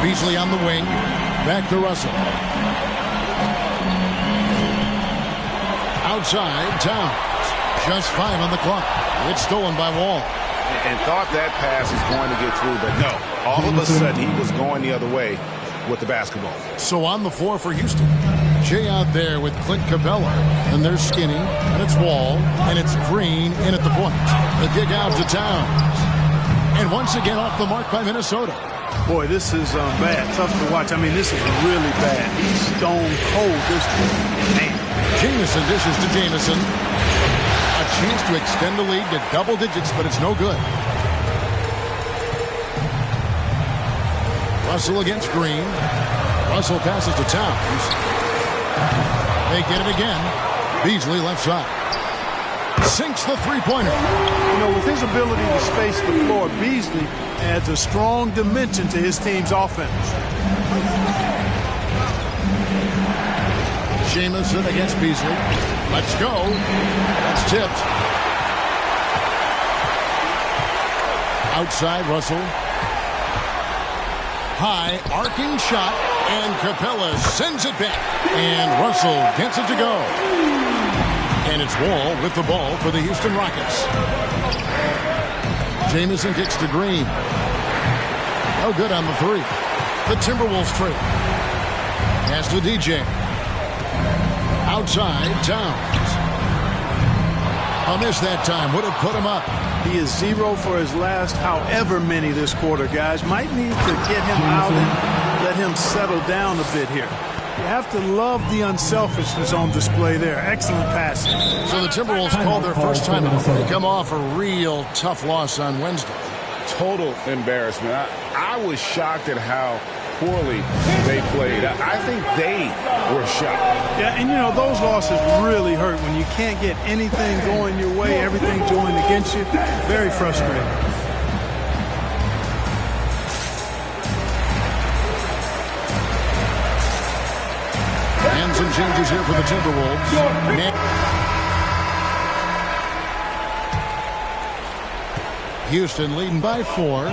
Beasley on the wing. Back to Russell. Outside, Towns. Just 5 on the clock. It's stolen by Wall. And thought that pass was going to get through, but no. All of a sudden, he was going the other way with the basketball. So on the floor for Houston. Jay out there with Clint Capella. And they're Skinny, and it's Wall, and it's Green in at the point. The kick out to Towns. And once again off the mark by Minnesota. Boy, this is bad. Tough to watch. I mean, this is really bad. He's stone cold this man. Jamison dishes to Jamison. A chance to extend the lead to double digits, but it's no good. Russell against Green. Russell passes to Towns. They get it again. Beasley left side. Sinks the three-pointer. You know, with his ability to space the floor, Beasley adds a strong dimension to his team's offense. Jamison against Beasley. Let's go. That's tipped. Outside, Russell. High, arcing shot, and Capella sends it back. And Russell gets it to go. And it's Wall with the ball for the Houston Rockets. Jamison kicks to Green. No good on the three. The Timberwolves trade. Pass to DJ. Outside, Towns. A miss that time. Would have put him up. He is 0 for his last however many this quarter, guys. Might need to get him out and let him settle down a bit here. You have to love the unselfishness on display there. Excellent passing. So the Timberwolves called their first time out. They come off a real tough loss on Wednesday. Total embarrassment. I was shocked at how poorly they played. I think they were shocked. Yeah, and you know, those losses really hurt when you can't get anything going your way, everything going against you. Very frustrating. And some changes here for the Timberwolves. Houston leading by 4.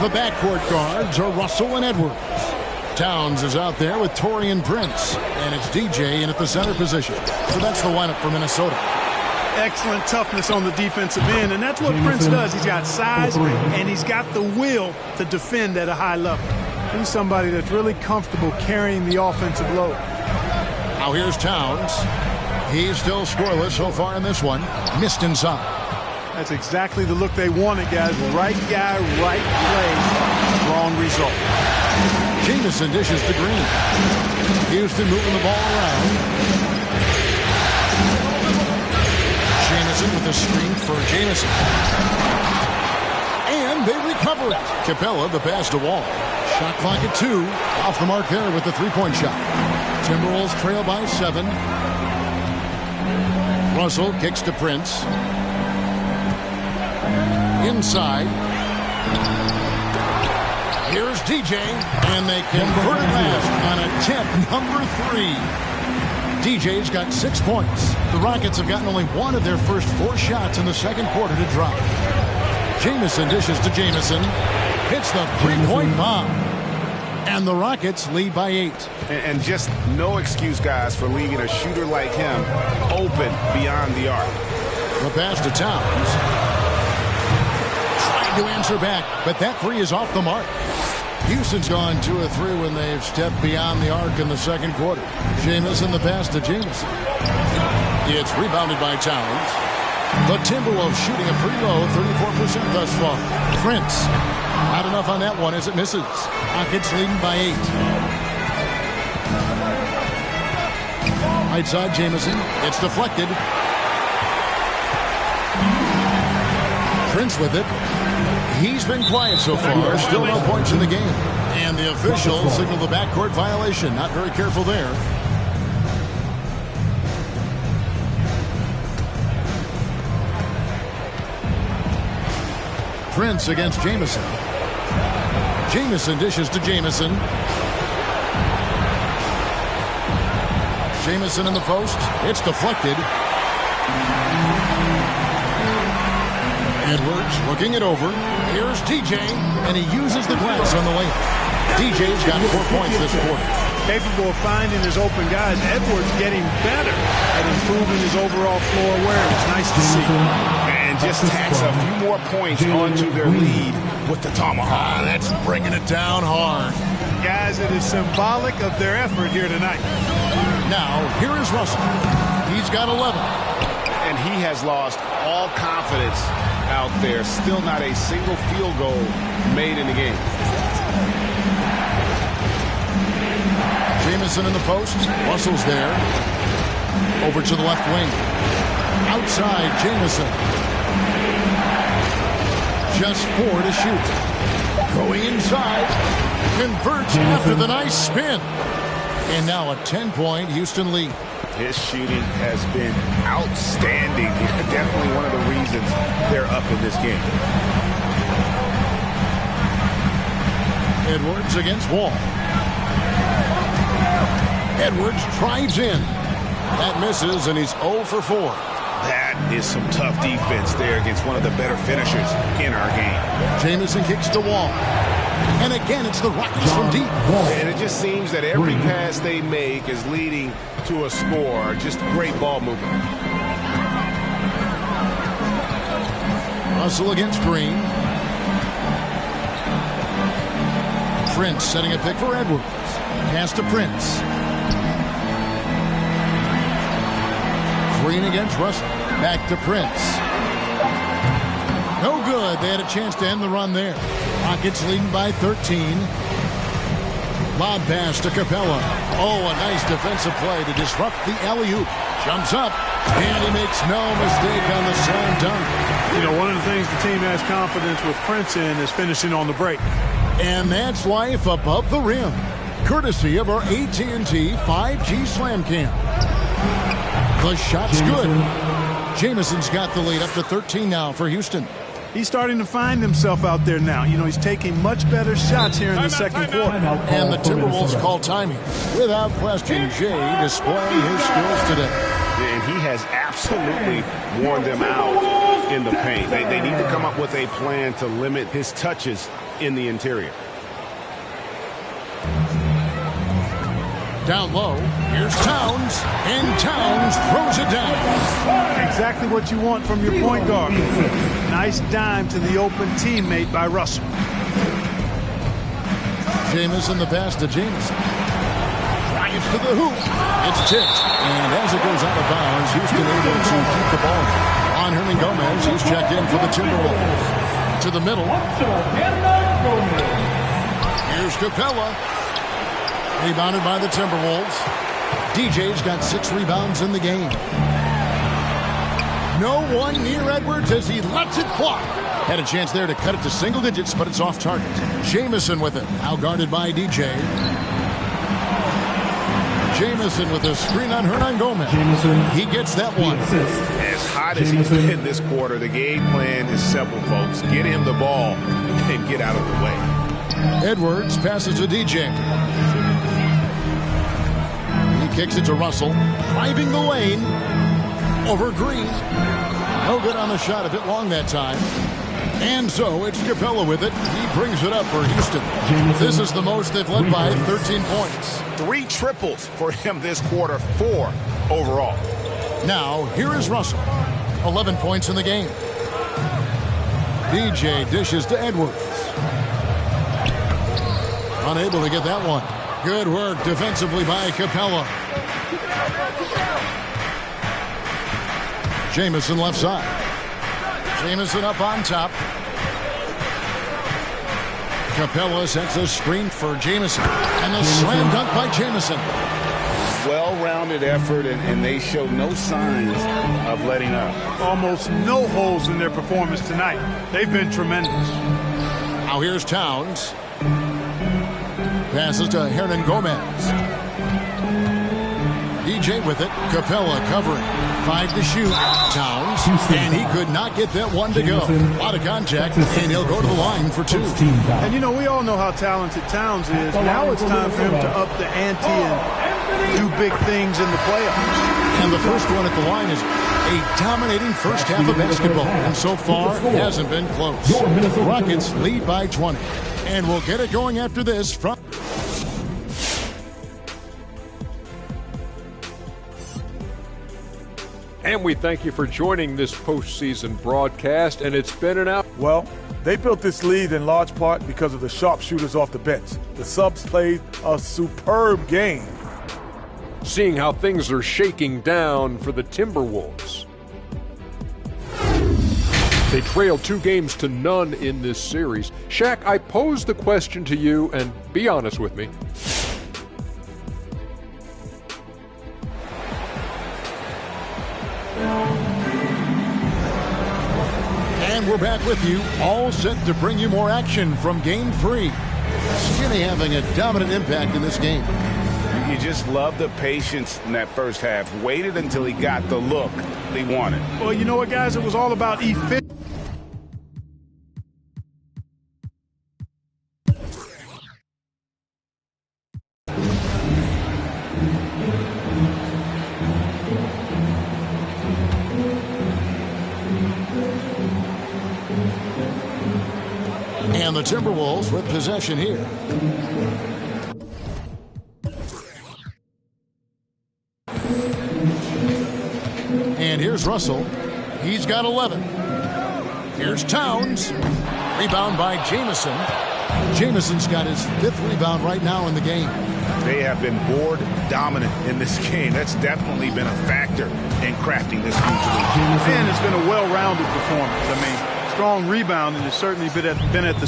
The backcourt guards are Russell and Edwards. Towns is out there with Taurean Prince. And it's DJ in at the center position. So that's the lineup for Minnesota. Excellent toughness on the defensive end, and that's what Prince does. He's got size, and he's got the will to defend at a high level. He's somebody that's really comfortable carrying the offensive load. Now here's Towns. He's still scoreless so far in this one. Missed inside. That's exactly the look they wanted, guys. Right guy, right play, wrong result. Jamison dishes to Green. Houston moving the ball around. Jamison with a screen for Jamison. And they recover it. Capella, the pass to Wall. Shot clock at 2. Off the mark there with the three-point shot. Timberwolves trail by 7. Russell kicks to Prince. Inside. Here's DJ, and they convert it last on attempt number 3. DJ's got 6 points. The Rockets have gotten only one of their first 4 shots in the second quarter to drop. Jamison dishes to Jamison. Hits the three-point bomb. And the Rockets lead by 8. And just no excuse, guys, for leaving a shooter like him open beyond the arc. The pass to Towns. To answer back, but that 3 is off the mark. Houston's gone 2 of 3 when they've stepped beyond the arc in the second quarter. Jamison the pass to Jamison. It's rebounded by Towns. The Timberwolves shooting a pretty low 34% thus far. Prince, not enough on that one as it misses. Rockets leading by 8. Right side Jamison. It's deflected. Prince with it. He's been quiet so far. Still no points in the game. And the officials signal the backcourt violation. Not very careful there. Prince against Jamison. Jamison dishes to Jamison. Jamison in the post. It's deflected. Edwards looking it over. Here's DJ, and he uses the glass on the way. DJ's got 4 points this quarter. Capable of finding his open guys. Edwards getting better at improving his overall floor awareness. Nice to see. And just tacks a few more points onto their lead with the tomahawk. That's bringing it down hard. Guys, it is symbolic of their effort here tonight. Now, here is Russell. He's got 11. And he has lost all confidence out there. Still not a single field goal made in the game. Jamison in the post. Russell's there. Over to the left wing. Outside, Jamison. Just 4 to shoot. Going inside. Converts after the nice spin. And now a 10-point Houston lead. His shooting has been outstanding. Definitely one of the reasons they're up in this game. Edwards against Wall. Edwards drives in. That misses, and he's 0 for 4. That is some tough defense there against one of the better finishers in our game. Jamison kicks to Wall. And again, it's the Rockets from deep. And it just seems that every pass they make is leading to a score. Just great ball movement. Russell against Green. Prince setting a pick for Edwards. Pass to Prince. Green against Russell. Back to Prince. No good. They had a chance to end the run there. Rockets leading by 13. Lob pass to Capella. Oh, a nice defensive play to disrupt the alley-oop. Jumps up, and he makes no mistake on the slam dunk. You know, one of the things the team has confidence with Prince in is finishing on the break. And that's life above the rim. Courtesy of our AT&T 5G Slam Cam. The shot's good. Jamison's got the lead up to 13 now for Houston. He's starting to find himself out there now. You know, he's taking much better shots here in the second quarter. And the Timberwolves call timing. Without question, Jay displaying his skills today. And he has absolutely worn them out in the paint. They need to come up with a plan to limit his touches in the interior. Down low, here's Towns, and Towns throws it down. Exactly what you want from your point guard. Nice dime to the open teammate by Russell. Jamison the pass to Jamison. Drives to the hoop. It's tipped, and as it goes out of bounds, Houston able to keep the ball. On Hernan Gomez, he's checked in for the Timberwolves. To the middle. Here's Capella. Rebounded by the Timberwolves. DJ's got 6 rebounds in the game. No one near Edwards as he lets it fly. Had a chance there to cut it to single digits, but it's off target. Jamison with it. Now guarded by DJ. Jamison with a screen on Hernan Gomez. He gets that one. As hot as he's been this quarter, the game plan is simple, folks. Get him the ball and get out of the way. Edwards passes to DJ. Kicks it to Russell, driving the lane over Green. No good on the shot, a bit long that time. And so it's Capella with it. He brings it up for Houston. This is the most they've led by 13 points. 3 triples for him this quarter, 4 overall. Now, here is Russell. 11 points in the game. DJ dishes to Edwards. Unable to get that one. Good work defensively by Capella. Jamison left side. Jamison up on top. Capella sets a screen for Jamison. And the slam dunk by Jamison. Well-rounded effort, and they show no signs of letting up. Almost no holes in their performance tonight. They've been tremendous. Now here's Towns. Passes to Hernan Gomez. DJ with it. Capella covering. 5 to shoot. Towns. And he could not get that one to go. A lot of contact. And he'll go to the line for 2. And you know, we all know how talented Towns is. Now it's time for him to up the ante and do big things in the playoffs. And the first one at the line is A dominating first half of basketball, and so far it hasn't been close. Rockets lead by 20, and we'll get it going after this from... And we thank you for joining this postseason broadcast, and it's been an out. Well, they built this lead in large part because of the sharpshooters off the bench. The subs played a superb game. Seeing how things are shaking down for the Timberwolves. They trail 2 games to none in this series. Shaq, I pose the question to you, and be honest with me. And we're back with you, all set to bring you more action from Game 3. Skinny having a dominant impact in this game. You just love the patience in that first half. Waited until he got the look he wanted. Well, you know what, guys? It was all about efficiency. And the Timberwolves with possession here. And here's Russell. He's got 11. Here's Towns. Rebound by Jamison. Jamison's got his 5th rebound right now in the game. They have been board dominant in this game. That's definitely been a factor in crafting this huge lead. And it's been a well-rounded performance. I mean, strong rebounding has certainly been at the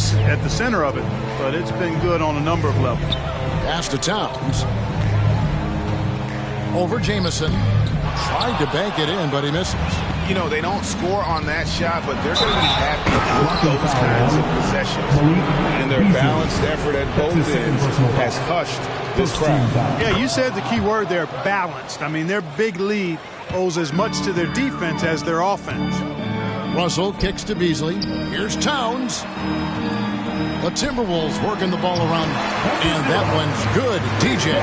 center of it, but it's been good on a number of levels. Pass to Towns. Over Jamison. Tried to bank it in, but he misses. You know, they don't score on that shot, but they're going to be happy with those kinds of possessions. And their balanced effort at both ends has hushed this crowd. Yeah, you said the key word there, balanced. I mean, their big lead owes as much to their defense as their offense. Russell kicks to Beasley. Here's Towns. The Timberwolves working the ball around. And that one's good. DJ.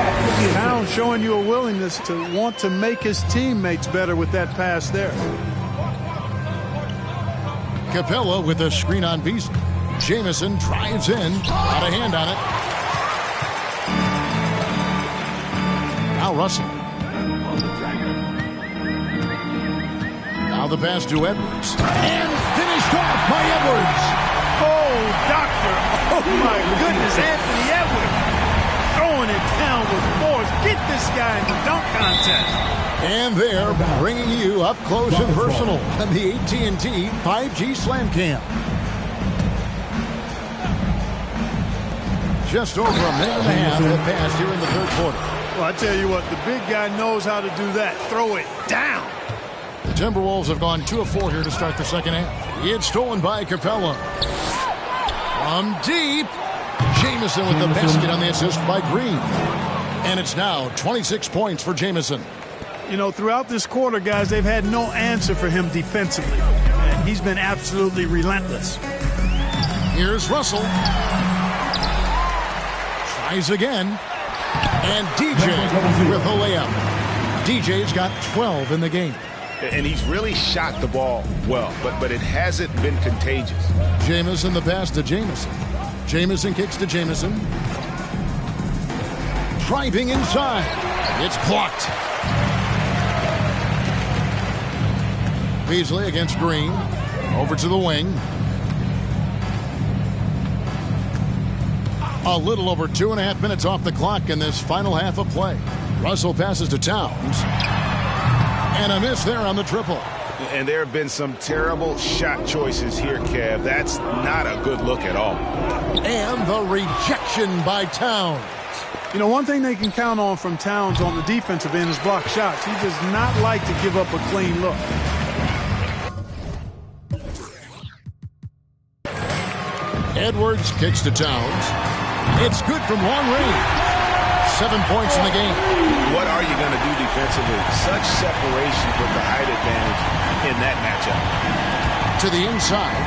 Towns showing you a willingness to want to make his teammates better with that pass there. Capella with a screen on Beasley. Jamison drives in. Got a hand on it. Now Russell. Now the pass to Edwards. And finished off by Edwards. Oh, doctor. Oh, my goodness. Anthony Edwards throwing it down with force. Get this guy in the dunk contest. And they're bringing you up close and personal on the AT&T 5G Slam Cam. Just over a minute and a half have passed here in the 3rd quarter. Well, I tell you what, the big guy knows how to do that. Throw it down. The Timberwolves have gone 2 of 4 here to start the second half. It's stolen by Capella. From deep. Jamison with the basket on the assist by Green. And it's now 26 points for Jamison. You know, throughout this quarter, guys, they've had no answer for him defensively. And he's been absolutely relentless. Here's Russell. Tries again. And DJ with a layup. DJ's got 12 in the game. And he's really shot the ball well, but it hasn't been contagious. Jamison the pass to Jamison. Jamison kicks to Jamison. Driving inside. It's blocked. Beasley against Green. Over to the wing. A little over 2.5 minutes off the clock in this final half of play. Russell passes to Towns. And a miss there on the triple. And there have been some terrible shot choices here, Kev. That's not a good look at all. And the rejection by Towns. You know, one thing they can count on from Towns on the defensive end is block shots. He does not like to give up a clean look. Edwards kicks to Towns. It's good from long range. 7 points in the game. What are you going to do defensively? Such separation with the height advantage in that matchup. To the inside.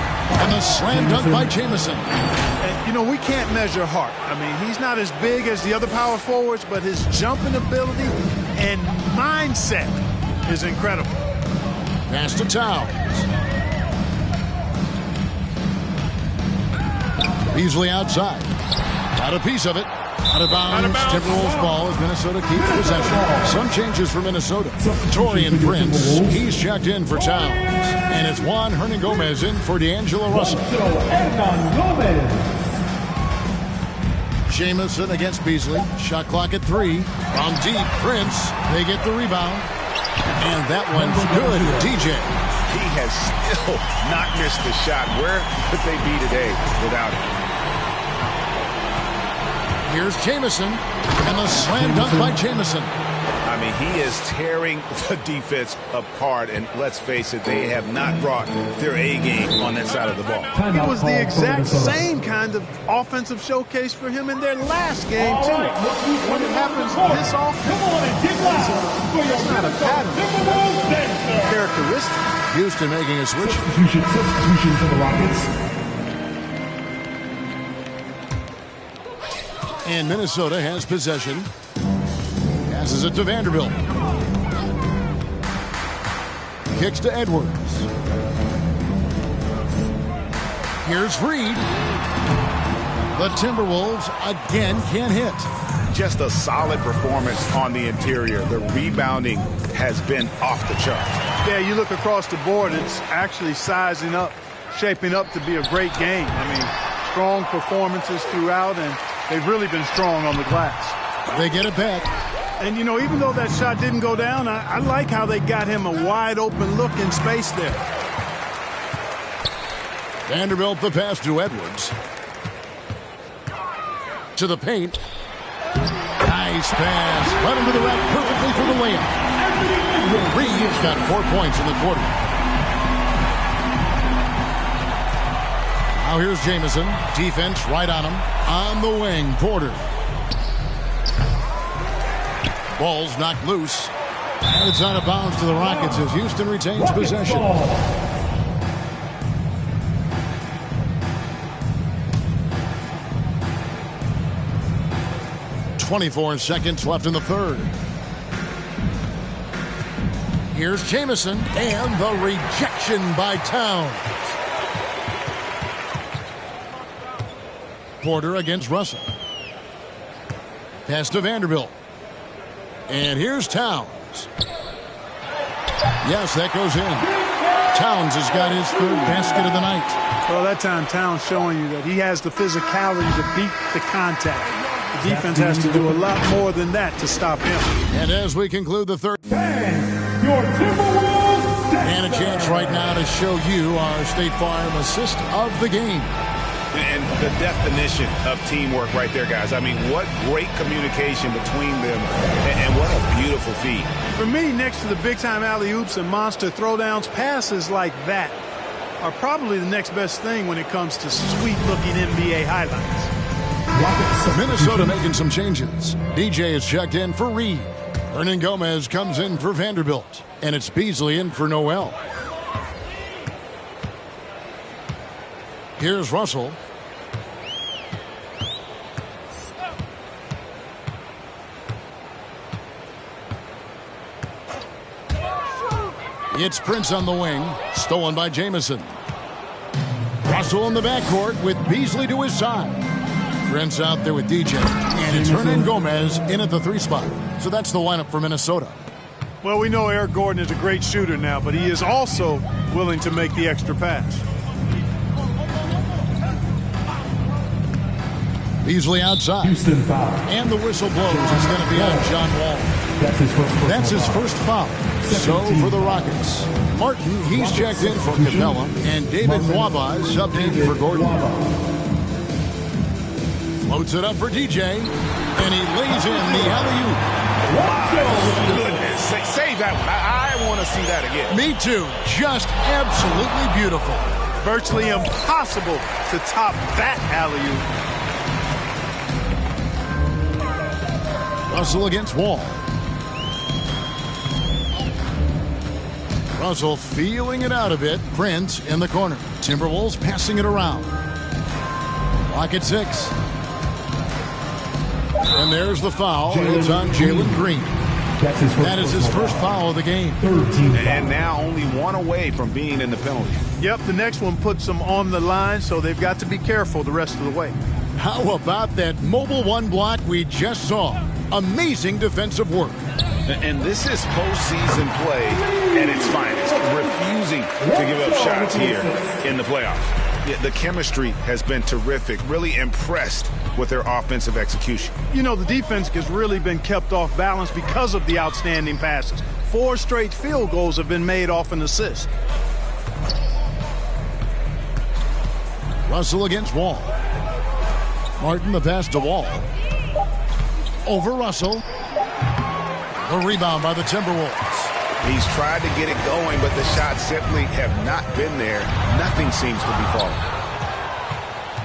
And the slam dunk by Jamison. And, you know, we can't measure heart. I mean, he's not as big as the other power forwards, but his jumping ability and mindset is incredible. Pass to Towns. Beasley outside. Got a piece of it. Out of bounds. Timberwolves ball as Minnesota keeps possession. Some changes for Minnesota. Torian Prince, he's checked in for Towns. And it's Juan Hernangomez in for D'Angelo Russell. Jamison against Beasley. Shot clock at 3. From deep, Prince. They get the rebound. And that one's good. DJ. He has still not missed the shot. Where could they be today without him? Here's Jamison, and the slam dunk by Jamison. I mean, he is tearing the defense apart, and let's face it, they have not brought their A game on that side of the ball. It was the exact same kind of offensive showcase for him in their last game, too. When it happens this often, it's not a pattern. It's a characteristic. Houston making a switch. Substitution for the Rockets. And Minnesota has possession. Passes it to Vanderbilt. Kicks to Edwards. Here's Reed. The Timberwolves again can't hit. Just a solid performance on the interior. The rebounding has been off the charts. Yeah, you look across the board, it's actually sizing up, shaping up to be a great game. I mean, strong performances throughout, and they've really been strong on the glass. They get it back. And, you know, even though that shot didn't go down, I like how they got him a wide-open look in space there. Vanderbilt the pass to Edwards. To the paint. Nice pass. Right into the rack perfectly for the layup. Reed's got 4 points in the quarter. Now here's Jamison. Defense right on him. On the wing, Porter. Ball's knocked loose. And it's out of bounds to the Rockets as Houston retains possession. 24 seconds left in the third. Here's Jamison, and the rejection by Towns. Porter against Russell. Pass to Vanderbilt. And here's Towns. Yes, that goes in. Towns has got his third basket of the night. Well, that time Towns showing you that he has the physicality to beat the contact. The defense has to do a lot more than that to stop him. And as we conclude the third, Your Timberwolves. and a chance right now to show you our State Farm assist of the game. And the definition of teamwork right there, guys. I mean, what great communication between them, and what a beautiful feat. For me, next to the big-time alley-oops and monster throwdowns, passes like that are probably the next best thing when it comes to sweet-looking NBA highlights. Minnesota making some changes. DJ is checked in for Reed. Hernangomez comes in for Vanderbilt. And it's Beasley in for Noel. Here's Russell. It's Prince on the wing. Stolen by Jamison. Russell in the backcourt with Beasley to his side. Prince out there with DJ. And it's Hernangomez in at the 3 spot. So that's the lineup for Minnesota. Well, we know Eric Gordon is a great shooter now, but he is also willing to make the extra pass. Beasley outside. Houston foul. And the whistle blows. It's going to be on John Wall. That's his first foul. So for the Rockets, Martin, he's checked in for Capella, and David Nwaba subbed in for Gordon. Floats it up for DJ, and he lays in the alley-oop. Wow, goodness. Save that one. I want to see that again. Me too. Just absolutely beautiful. Virtually impossible to top that alley-oop. Russell against Wall. Russell feeling it out a bit. Prince in the corner. Timberwolves passing it around. Clock at 6. And there's the foul. It's on Jalen Green. That is his first foul of the game. And now only one away from being in the penalty. Yep, the next one puts them on the line, so they've got to be careful the rest of the way. How about that mobile one block we just saw? Amazing defensive work. And this is postseason play at its finest, refusing to give up shots here in the playoffs. The chemistry has been terrific, really impressed with their offensive execution. You know, the defense has really been kept off balance because of the outstanding passes. 4 straight field goals have been made off an assist. Russell against Wall. Martin the pass to Wall. Over Russell. The rebound by the Timberwolves. He's tried to get it going, but the shots simply have not been there. Nothing seems to be falling.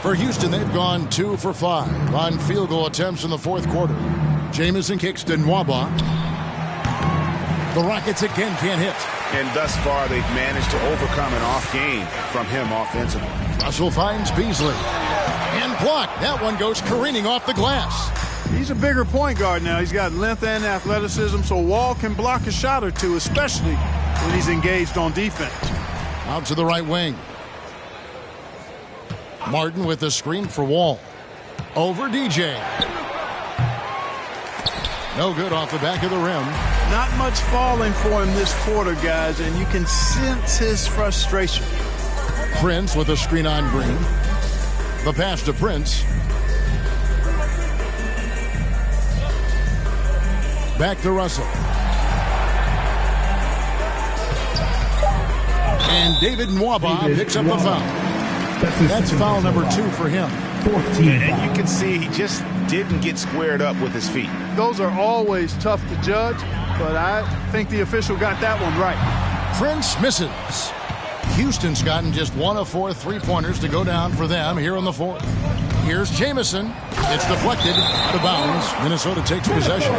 For Houston, they've gone 2 for 5 on field goal attempts in the fourth quarter. Jamison kicks to Nwaba. The Rockets again can't hit. And thus far, they've managed to overcome an off game from him offensively. Russell finds Beasley. And blocked. That one goes careening off the glass. He's a bigger point guard now. He's got length and athleticism, so Wall can block a shot or two, especially when he's engaged on defense. Out to the right wing. Martin with the screen for Wall. Over DJ. No good off the back of the rim. Not much falling for him this quarter, guys, and you can sense his frustration. Prince with a screen on Green. The pass to Prince. Back to Russell. And David Nwaba picks up the foul. That's foul number 2 for him. And you can see he just didn't get squared up with his feet. Those are always tough to judge, but I think the official got that one right. Prince misses. Houston's gotten just 1 of 4 3-pointers to go down for them here in the fourth. Here's Jamison. It's deflected out of bounds. Minnesota takes possession.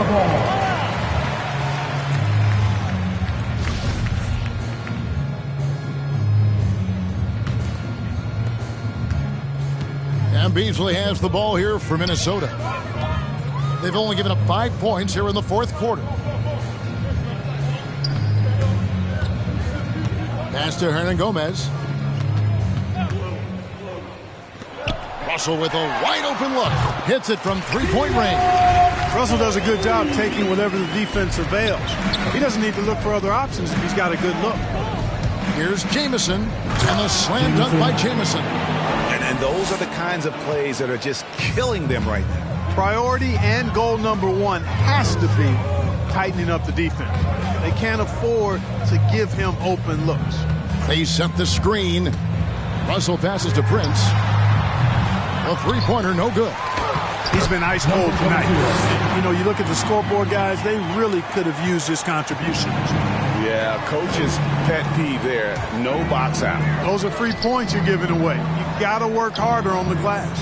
And Beasley has the ball here for Minnesota. They've only given up 5 points here in the fourth quarter. Pass to Hernan Gomez. Russell with a wide open look. Hits it from 3-point range. Russell does a good job taking whatever the defense avails. He doesn't need to look for other options if he's got a good look. Here's Jamison. And a slam dunk by Jamison. And those are the kinds of plays that are just killing them right now. Priority and goal number 1 has to be tightening up the defense. They can't afford to give him open looks. They set the screen. Russell passes to Prince. A 3-pointer, no good. He's been ice cold tonight. You know, you look at the scoreboard, guys, they really could have used his contributions. Yeah, coach's pet peeve there. No box out. Those are 3 points you're giving away. You got to work harder on the glass.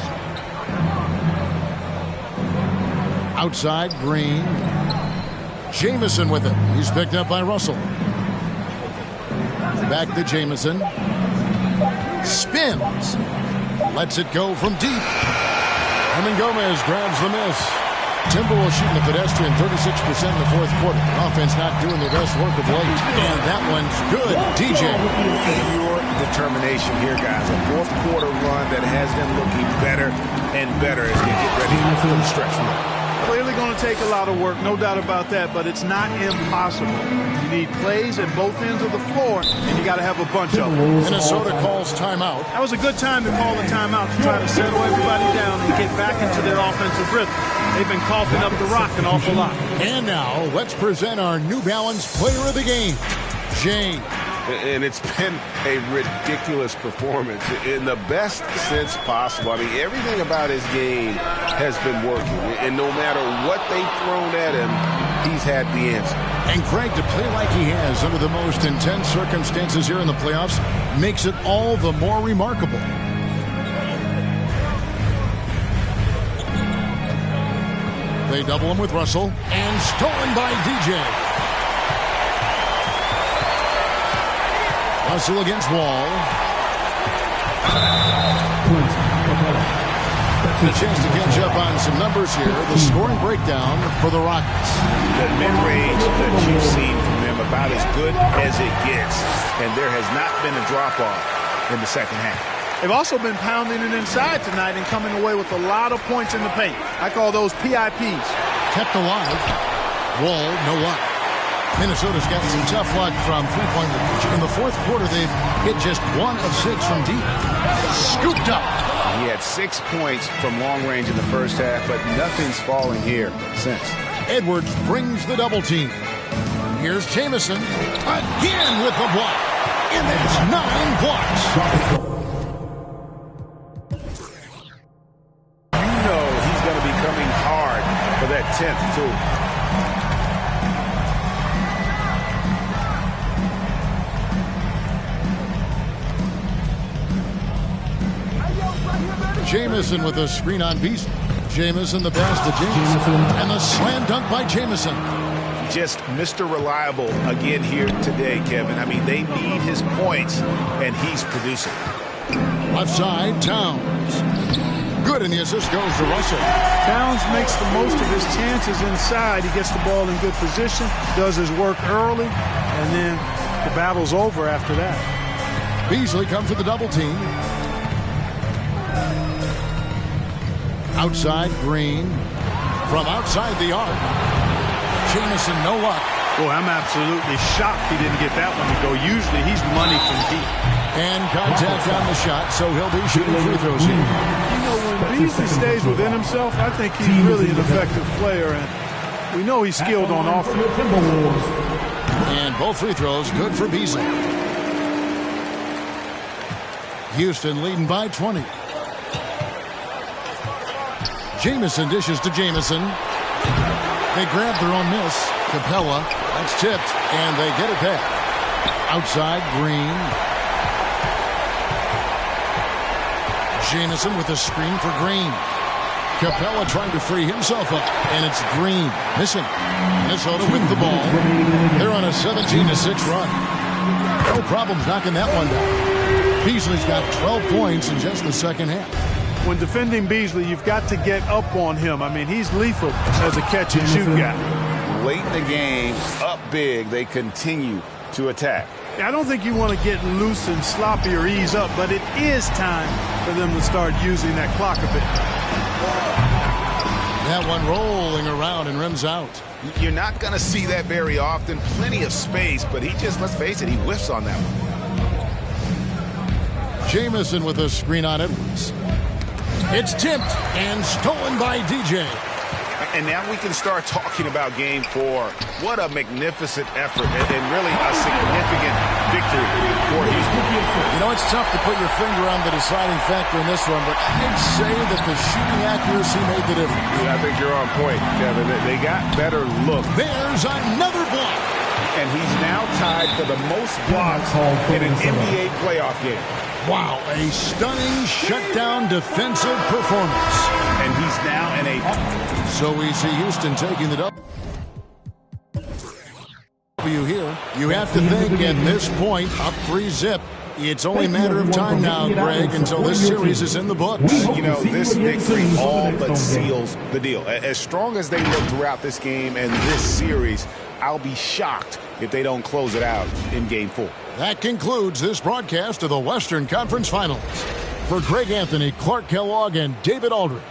Outside, Green. Jamison with it. He's picked up by Russell. Back to Jamison. Spins. Lets it go from deep. Hernan Gomez grabs the miss. Timberwolves shooting the pedestrian 36% in the fourth quarter. Offense not doing the best work of late. And that one's good. DJ. Pure determination here, guys. A fourth quarter run that has them looking better and better as they get ready for the stretch run. Clearly going to take a lot of work, no doubt about that, but it's not impossible. You need plays at both ends of the floor, and you got to have a bunch of them. Minnesota calls timeout. That was a good time to call the timeout to try to settle everybody down and get back into their offensive rhythm. They've been coughing up the rock an awful lot. And now, let's present our New Balance Player of the Game, James. And it's been a ridiculous performance in the best sense possible. I mean, everything about his game has been working. And no matter what they've thrown at him, he's had the answer. And Craig, to play like he has under the most intense circumstances here in the playoffs makes it all the more remarkable. They double him with Russell. And stolen by DJ. Russell against Wall. getting a chance to catch up on some numbers here. The scoring breakdown for the Rockets. The mid-range that you've seen from them about as good as it gets, and there has not been a drop-off in the second half. They've also been pounding it inside tonight and coming away with a lot of points in the paint. I call those PIPs. Kept alive. Wall, no luck. Minnesota's got some tough luck from three-point range. In the fourth quarter, they've hit just 1 of 6 from deep. Scooped up. He had 6 points from long range in the first half, but nothing's falling here since. Edwards brings the double team. Here's Jamison again with the block. And that's 9 blocks. You know he's going to be coming hard for that 10th, too. Jamison with a screen on Beasley. Jamison the pass to Jamison. And the slam dunk by Jamison. Just Mr. Reliable again here today, Kevin. I mean, they need his points, and he's producing. Left side, Towns. Good, and the assist goes to Russell. Towns makes the most of his chances inside. He gets the ball in good position, does his work early, and then the battle's over after that. Beasley comes with the double team. Outside, Green. From outside the arc. Jamison, no luck. Boy, I'm absolutely shocked he didn't get that one to go. Usually he's money from deep. And contact on the shot, so he'll be shooting free throws here. You know, when Beasley stays within himself, I think he's really an effective player, and we know he's skilled on offense. And both free throws good for Beasley. Houston leading by 20. Jamison dishes to Jamison. They grab their own miss. Capella, that's tipped, and they get it back. Outside, Green. Jamison with a screen for Green. Capella trying to free himself up, and it's Green missing. Minnesota with the ball. They're on a 17-6 run. No problems knocking that one down. Beasley's got 12 points in just the second half. When defending Beasley, you've got to get up on him. I mean, he's lethal as a catch-and-shoot guy. Late in the game, up big, they continue to attack. I don't think you want to get loose and sloppy or ease up, but it is time for them to start using that clock a bit. That one rolling around and rims out. You're not going to see that very often. Plenty of space, but he just, let's face it, he whiffs on that one. Jamison with a screen on Edwards. It's tipped and stolen by DJ. And now we can start talking about game 4. What a magnificent effort and really a significant victory for Houston. You know, it's tough to put your finger on the deciding factor in this one, but I'd say that the shooting accuracy made the difference. Yeah, I think you're on point, Kevin. They got better look. There's another block. And he's now tied for the most blocks in an NBA playoff game. Wow, a stunning shutdown defensive performance. And he's now in a... So we see Houston taking the W here. You have to think at this point, up 3-zip. It's only a matter of time now, Greg, until this series is in the books. You know, this victory all but seals the deal. As strong as they look throughout this game and this series, I'll be shocked if they don't close it out in Game 4. That concludes this broadcast of the Western Conference Finals. For Greg Anthony, Clark Kellogg, and David Aldridge,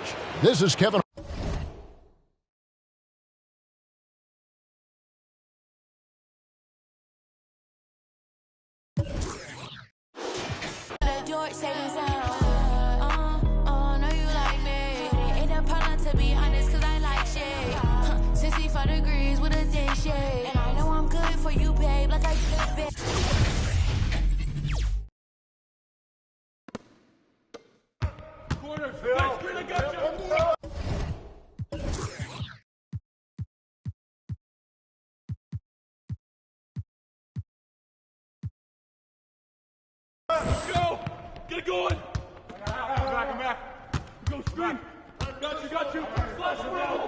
this is Kevin. Let's go! Get it going! I'm back. Go screen! Got you! Flash roll!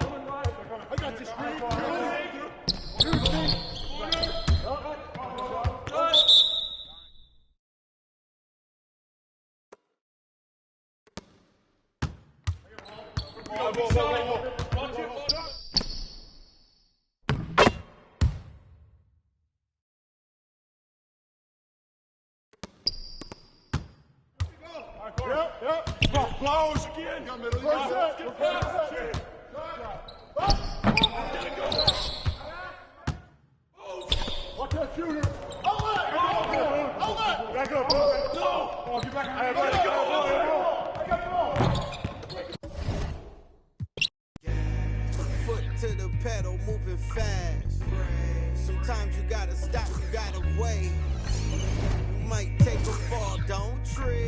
I got you, screen! Watch that shooter. Back up. Oh, get back. I got the ball. Foot to the pedal, moving fast. Sometimes you gotta stop, you gotta wait. You might take a fall, don't trip.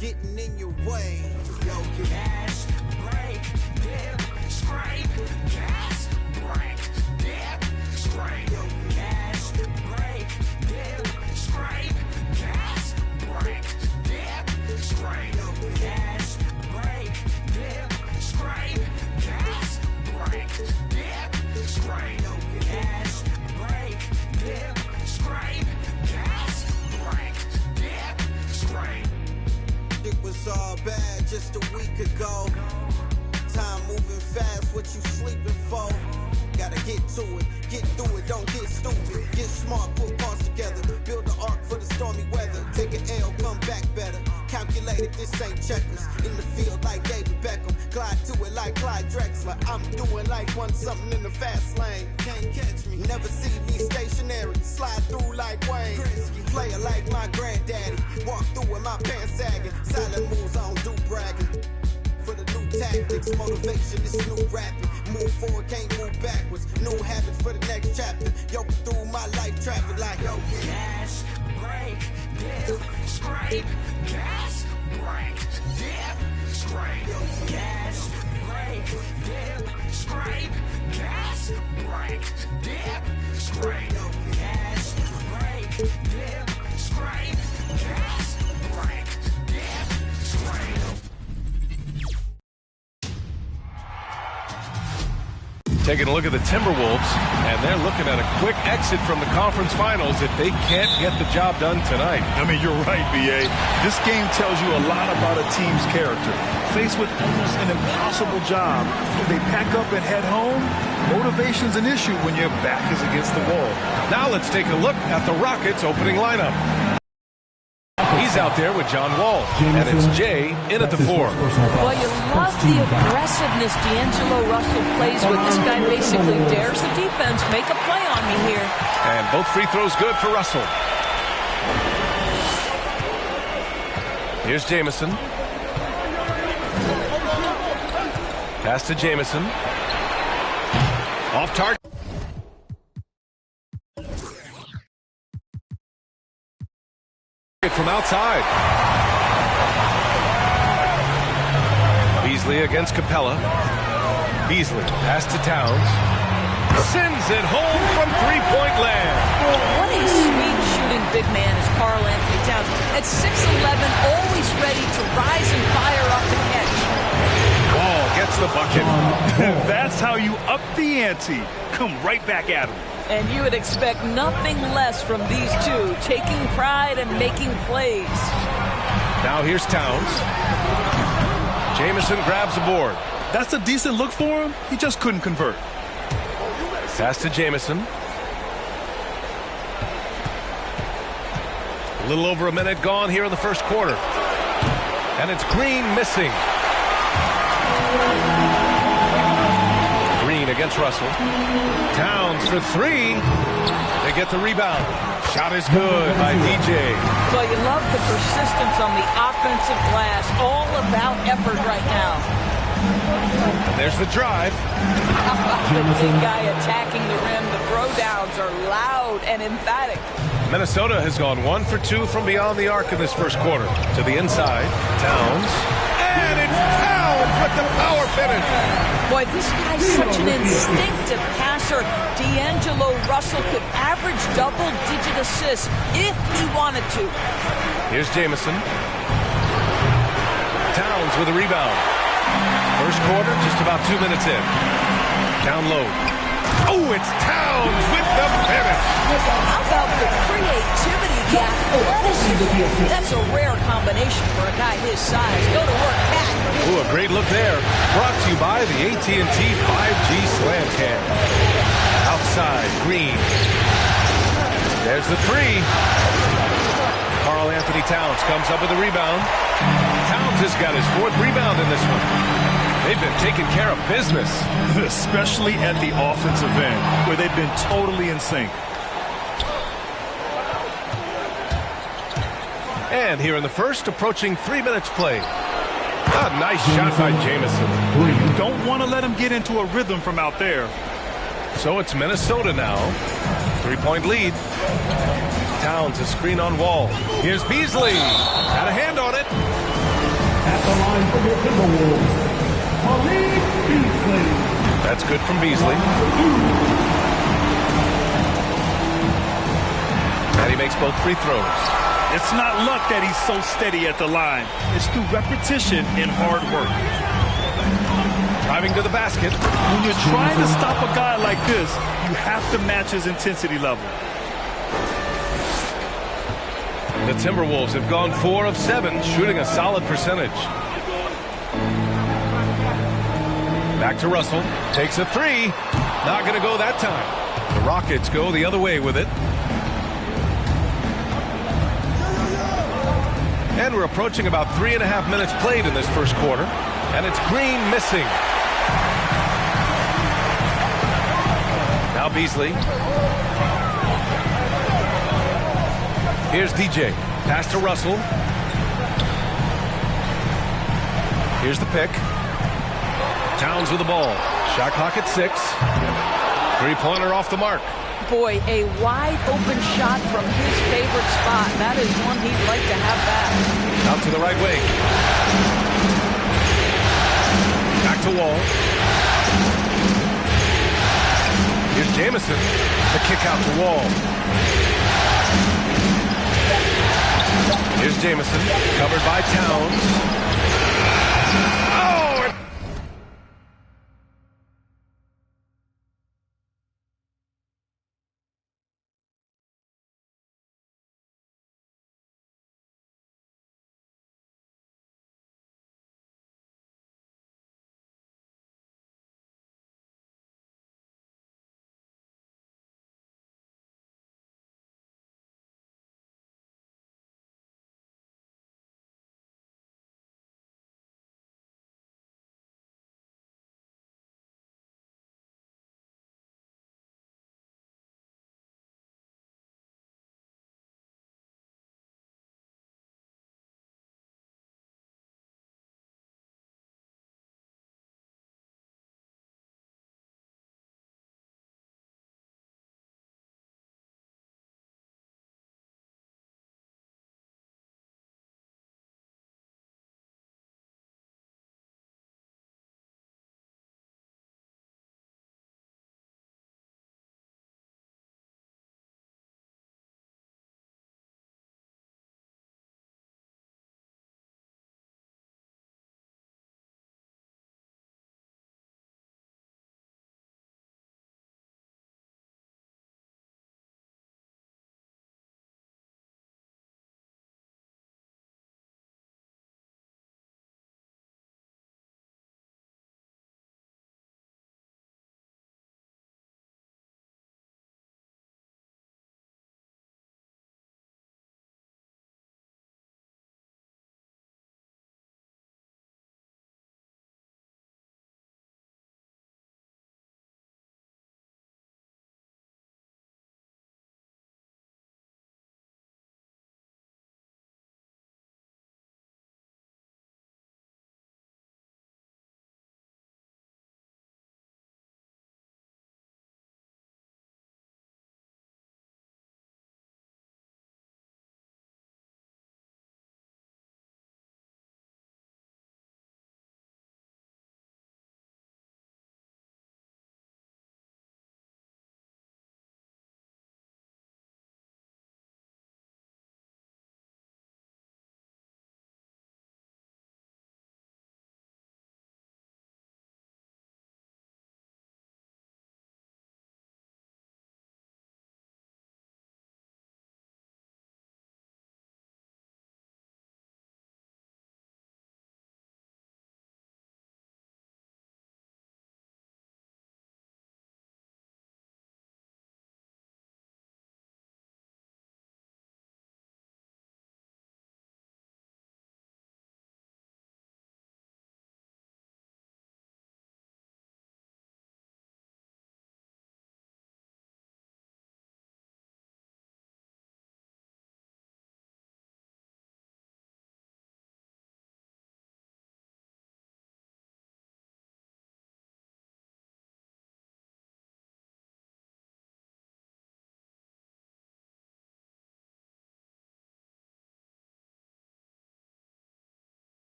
Getting in your way. Yo, gas, brake, dip, scrape, gas, brake, dip, scrape. Yo, gas, brake, dip, scrape, gas, brake, dip, scrape. Yo, gas, brake, dip, scrape, gas, brake, dip, scrape. Yo, gas, brake, dip, scrape, gas, brake, dip, scrape. It was all bad just a week ago. Time moving fast, what you sleeping for? Gotta get to it, get through it, don't get stupid. Get smart, put parts together. Build the ark for the stormy weather. Take an L, come back better. Calculated, this ain't checkers. In the field like David Beckham. Glide to it like Clyde Drexler. I'm doing like one something in the fast lane. Can't catch me, never see me stationary. Slide through like Wayne. Player like my granddaddy. Walk through with my pants sagging. Silent moves, I don't do bragging. For the new tactics, motivation, this new rapping. Move forward, can't move backwards. New habits for the next chapter. Yo, through my life traffic like yo, gas, brake, dip, scrape, gas, brake, dip, scrape. Yo, gas, brake, dip, scrape, gas, brake, dip, scrape. Yo, gas, brake, dip, scrape, gas, brake, dip, scrape. Taking a look at the Timberwolves, and they're looking at a quick exit from the conference finals if they can't get the job done tonight. I mean, you're right, B.A. This game tells you a lot about a team's character. Faced with almost an impossible job, they pack up and head home. Motivation's an issue when your back is against the wall. Now let's take a look at the Rockets' opening lineup. He's out there with John Wall, and it's Jay in at the 4. Well, you love the aggressiveness D'Angelo Russell plays with. This guy basically dares the defense. Make a play on me here. And both free throws good for Russell. Here's Jamison. Pass to Jamison. Off target. From outside. Beasley against Capella. Beasley pass to Towns. Sends it home from three-point land. What a sweet shooting big man is Karl Anthony Towns. At 6'11", always ready to rise and fire up the catch. Wall gets the bucket. That's how you up the ante. Come right back at him. And you would expect nothing less from these two, taking pride and making plays. Now here's Towns. Jamison grabs the board. That's a decent look for him. He just couldn't convert. Pass to Jamison. A little over a minute gone here in the first quarter. And it's Green missing. Green against Russell. Towns for three. They get the rebound. Shot is good by DJ. Well, you love the persistence on the offensive glass. All about effort right now. And there's the drive. The big guy attacking the rim. The throwdowns are loud and emphatic. Minnesota has gone 1 for 2 from beyond the arc in this first quarter. To the inside. Towns. And it's Towns with the power finish. Boy, this guy's such an instinctive passer. D'Angelo Russell could average double-digit assists if he wanted to. Here's Jamison. Towns with a rebound. First quarter, just about 2 minutes in. Down low. Oh, it's Towns with the finish. How about the creativity, the athleticism? That's a rare combination for a guy his size. Go to work, Pat. Ooh, a great look there. Brought to you by the AT&T 5G Slam Cam. Outside, Green. There's the three. Karl Anthony Towns comes up with a rebound. Towns has got his 4th rebound in this one. They've been taking care of business. Especially at the offensive end, where they've been totally in sync. And here in the first, approaching 3 minutes played. A nice shot by Jamison. You don't want to let him get into a rhythm from out there. So it's Minnesota now. 3-point lead. Towns a screen on Wall. Here's Beasley. Had a hand on it. At the line for the Timberwolves, Beasley. That's good from Beasley. And he makes both free throws. It's not luck that he's so steady at the line. It's through repetition and hard work. Driving to the basket. When you're trying to stop a guy like this, you have to match his intensity level. The Timberwolves have gone 4 of 7, shooting a solid percentage. Back to Russell. Takes a 3. Not going to go that time. The Rockets go the other way with it. And we're approaching about 3.5 minutes played in this first quarter. And it's Green missing. Now Beasley. Here's DJ. Pass to Russell. Here's the pick. Towns with the ball. Shot clock at 6. 3-pointer off the mark. Boy, a wide open shot from his favorite spot. That is one he'd like to have back. Out to the right wing. Back to Wall. Here's Jamison. The kick out to Wall. Here's Jamison. Covered by Towns.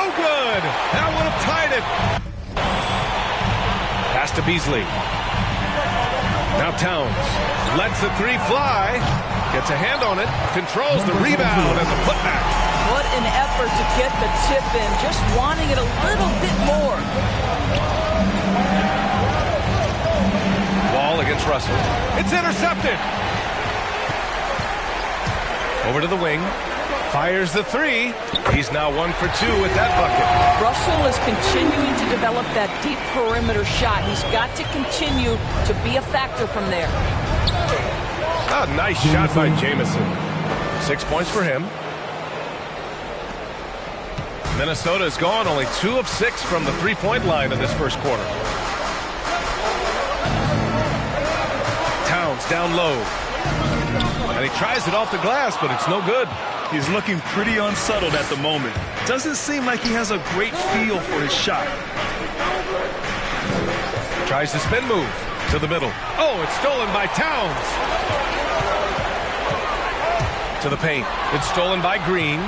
No good. That would have tied it. Pass to Beasley. Now Towns lets the three fly. Gets a hand on it. Controls the rebound and the putback. What an effort to get the tip in. Just wanting it a little bit more. Ball against Russell. It's intercepted. Over to the wing. Fires the three. He's now 1 for 2 with that bucket. Russell is continuing to develop that deep perimeter shot. He's got to continue to be a factor from there. A nice shot by Jamison. 6 points for him. Minnesota is gone only 2 of 6 from the three-point line in this first quarter. Towns down low. And he tries it off the glass, but it's no good. He's looking pretty unsettled at the moment. Doesn't seem like he has a great feel for his shot. Tries the spin move to the middle. Oh, it's stolen by Towns. To the paint. It's stolen by Green.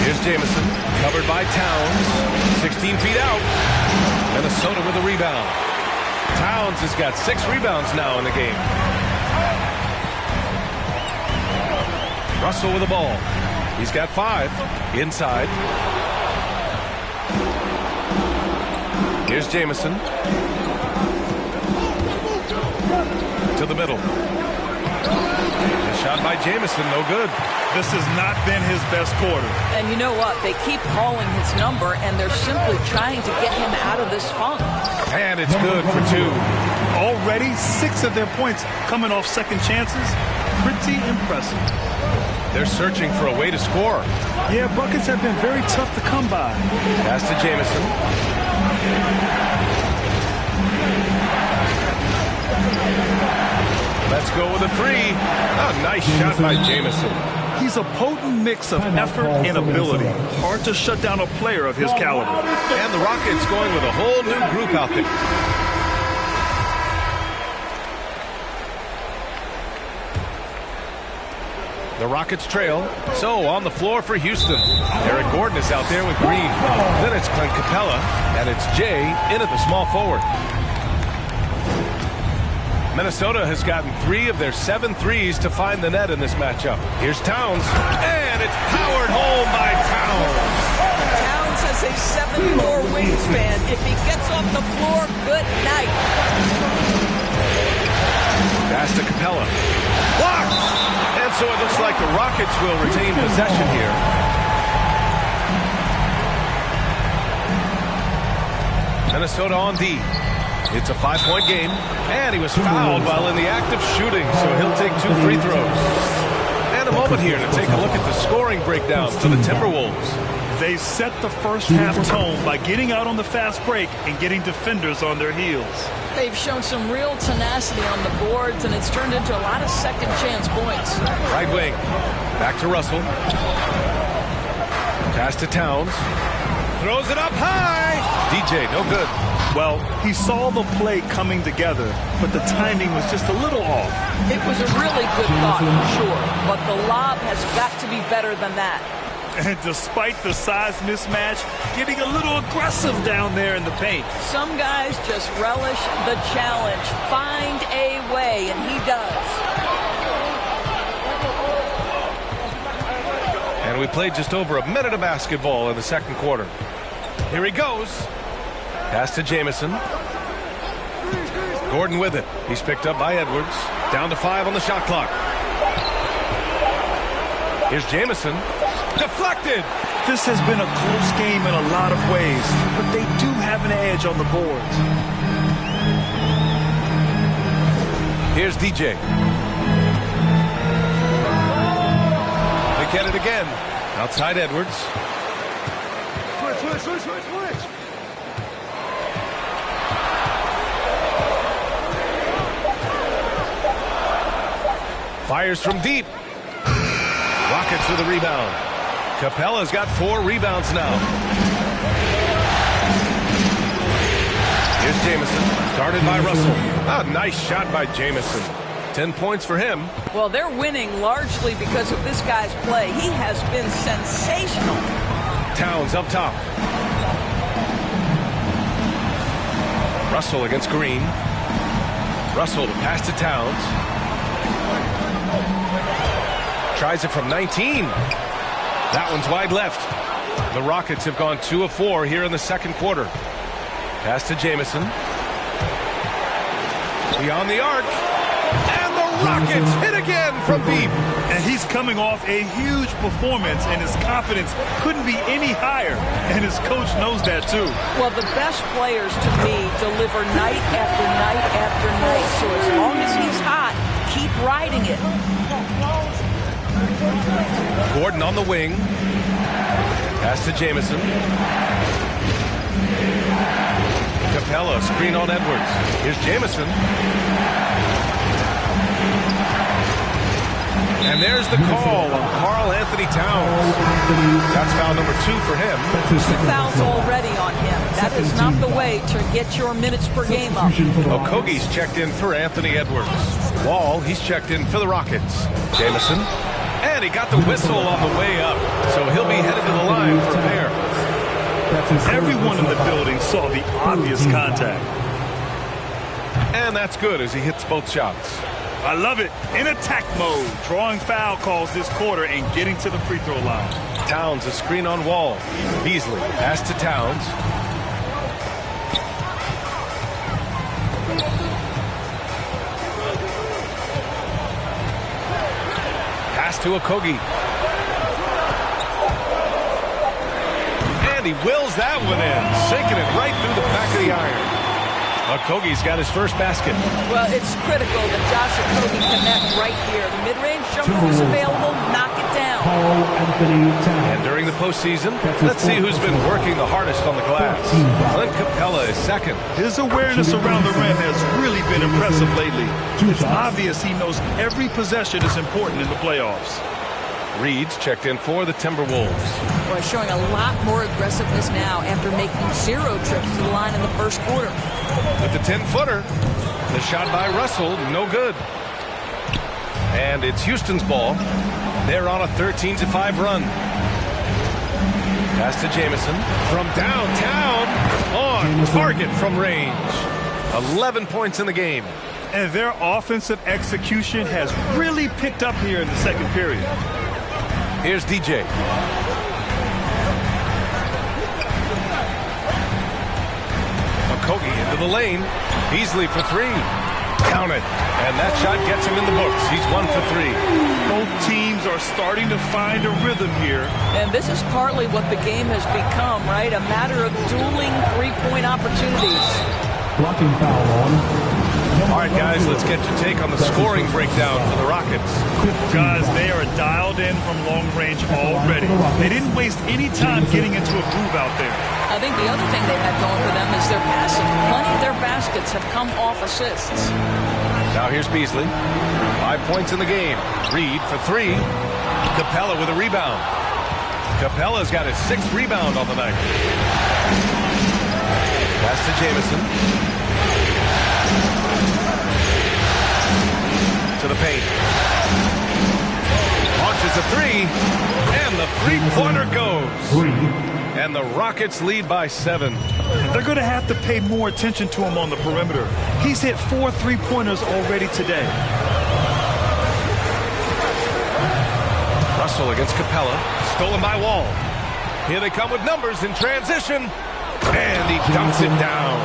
Here's Jamison. Covered by Towns. 16 feet out. Minnesota with a rebound. Towns has got 6 rebounds now in the game. Russell with the ball. He's got 5. Inside. Here's Jamison. To the middle. A shot by Jamison, no good. This has not been his best quarter. And you know what? They keep calling his number, and they're simply trying to get him out of this funk. And it's good for 2. Already 6 of their points coming off second chances. Pretty impressive. They're searching for a way to score. Yeah, buckets have been very tough to come by. Pass to Jamison. Let's go with a 3. A nice shot by Jamison. He's a potent mix of effort and ability. Hard to shut down a player of his caliber. And the Rockets going with a whole new group out there. The Rockets trail. So on the floor for Houston. Eric Gordon is out there with Green. Then it's Clint Capella. And it's Jay in at the small forward. Minnesota has gotten 3 of their 7 threes to find the net in this matchup. Here's Towns. And it's powered home by Towns. Towns has a 7'4" wingspan. If he gets off the floor, good night. Pass to Capella. Blocked! And so it looks like the Rockets will retain possession here. Minnesota on D. It's a 5-point game, and he was fouled while in the act of shooting, so he'll take 2 free throws. And a moment here to take a look at the scoring breakdown for the Timberwolves. They set the first half tone by getting out on the fast break and getting defenders on their heels. They've shown some real tenacity on the boards, and it's turned into a lot of second chance points. Right wing. Back to Russell. Pass to Towns. Throws it up high. DJ, no good. Well, he saw the play coming together, but the timing was just a little off. It was a really good thought, for sure, but the lob has got to be better than that. And despite the size mismatch, getting a little aggressive down there in the paint. Some guys just relish the challenge. Find a way, and he does. And we played just over a minute of basketball in the second quarter. Here he goes. Pass to Jamison. Gordon with it. He's picked up by Edwards. Down to 5 on the shot clock. Here's Jamison. Deflected. This has been a close game in a lot of ways, but they do have an edge on the boards. Here's DJ. They get it again. Outside Edwards. Switch. Fires from deep. Rockets with a rebound. Capella's got 4 rebounds now. Here's Jamison. Guarded by Russell. A nice shot by Jamison. 10 points for him. Well, they're winning largely because of this guy's play. He has been sensational. Towns up top. Russell against Green. Russell to pass to Towns. Tries it from 19. That one's wide left. The Rockets have gone 2 of 4 here in the second quarter. Pass to Jamison. Beyond the arc. And the Rockets hit again from deep. And he's coming off a huge performance, and his confidence couldn't be any higher. And his coach knows that, too. Well, the best players, to me, deliver night after night after night. So as long as he's hot, keep riding it. Gordon on the wing. Pass to Jamison. Capella, screen on Edwards. Here's Jamison. And there's the call on Karl Anthony Towns. That's foul number 2 for him. 2 fouls already on him. That is not the way to get your minutes per game up. Okogie's checked in for Anthony Edwards. Wall, he's checked in for the Rockets. Jamison. And he got the whistle on the way up. So he'll be headed to the line for a pair. Everyone in the building saw the obvious contact. And that's good as he hits both shots. I love it. In attack mode, drawing foul calls this quarter and getting to the free throw line. Towns, a screen on Wall. Beasley, pass to Towns. Pass to Okogie. And he wills that one in, sinking it right through the back of the iron. Okogie's got his first basket. Well, it's critical that Josh Okogie connect right here. The mid-range jumper was available. Knock it down. And during the postseason, let's see who's been working the hardest on the glass. Clint Capella is second. His awareness around the rim has really been impressive lately. It's obvious he knows every possession is important in the playoffs. Reed's checked in for the Timberwolves. Boy, showing a lot more aggressiveness now after making 0 trips to the line in the first quarter. With the 10-footer, the shot by Russell, no good. And it's Houston's ball. They're on a 13-5 run. Pass to Jamison from downtown, on target from range. 11 points in the game. And their offensive execution has really picked up here in the second period. Here's DJ. Okogie into the lane. Beasley for 3. Count it. And that shot gets him in the books. He's 1 for 3. Both teams are starting to find a rhythm here. And this is partly what the game has become, right? A matter of dueling three-point opportunities. Blocking foul on. All right, guys, let's get your take on the scoring breakdown for the Rockets. Guys, they are dialed in from long range already. They didn't waste any time getting into a groove out there. I think the other thing they had going for them is their passing. Plenty of their baskets have come off assists. Now here's Beasley. 5 points in the game. Reed for 3. Capella with a rebound. Capella's got his 6th rebound on the night. Pass to Jamison. To the paint. Launches a 3. And the three-pointer goes. And the Rockets lead by 7. They're going to have to pay more attention to him on the perimeter. He's hit 4 3-pointers already today. Russell against Capella. Stolen by Wall. Here they come with numbers in transition. And he dunks it down.